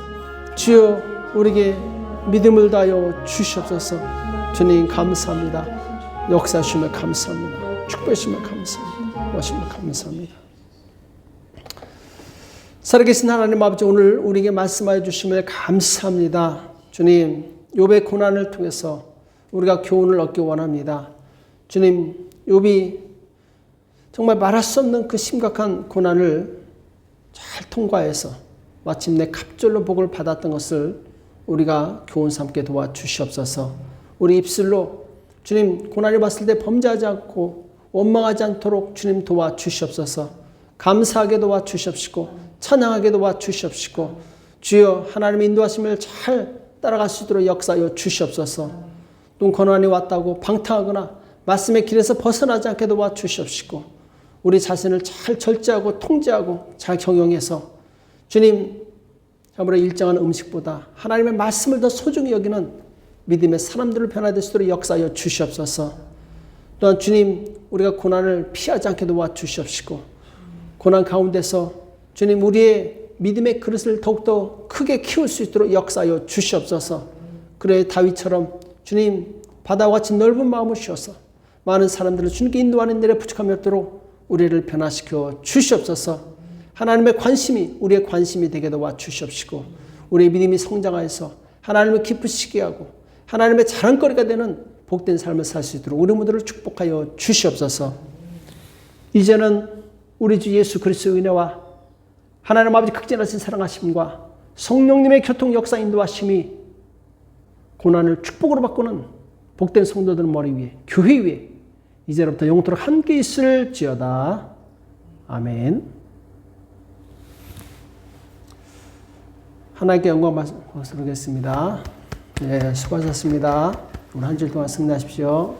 주여, 우리에게 믿음을 다하여 주시옵소서. 주님 감사합니다. 역사하시며 감사합니다. 축복하시며 감사합니다. 오시며 감사합니다. 살아계신 하나님 아버지, 오늘 우리에게 말씀하여 주시며 감사합니다. 주님, 욥의 고난을 통해서 우리가 교훈을 얻기 원합니다. 주님, 욥이 정말 말할 수 없는 그 심각한 고난을 잘 통과해서 마침내 갑절로 복을 받았던 것을 우리가 교훈 삼게 도와주시옵소서. 우리 입술로 주님 고난을 봤을 때 범죄하지 않고 원망하지 않도록 주님 도와주시옵소서. 감사하게 도와주시옵시고 찬양하게 도와주시옵시고 주여 하나님의 인도하심을 잘 따라갈 수 있도록 역사하여 주시옵소서. 또 고난이 왔다고 방탕하거나 말씀의 길에서 벗어나지 않게 도와주시옵시고 우리 자신을 잘 절제하고 통제하고 잘 경영해서 주님 아무래도 일정한 음식보다 하나님의 말씀을 더 소중히 여기는 믿음의 사람들을 변화될 수 있도록 역사하여 주시옵소서. 또한 주님, 우리가 고난을 피하지 않게 도와주시옵시고 고난 가운데서 주님 우리의 믿음의 그릇을 더욱더 크게 키울 수 있도록 역사하여 주시옵소서. 그래 다윗처럼 주님 바다와 같이 넓은 마음을 주셔서 많은 사람들을 주님께 인도하는 일에 부족함이 없도록 우리를 변화시켜 주시옵소서. 하나님의 관심이 우리의 관심이 되게 도와주시옵시고 우리의 믿음이 성장하여서 하나님을 기쁘시게 하고 하나님의 자랑거리가 되는 복된 삶을 살 수 있도록 우리 모두를 축복하여 주시옵소서. 이제는 우리 주 예수 그리스도의 은혜와 하나님 아버지 극진하신 사랑하심과 성령님의 교통 역사 인도하심이 고난을 축복으로 바꾸는 복된 성도들 머리 위에 교회 위에 이제부터 영원토록 함께 있을지어다. 아멘. 하나님께 영광 받도록 하겠습니다. 네, 수고하셨습니다. 오늘 한 주일 동안 승리하십시오.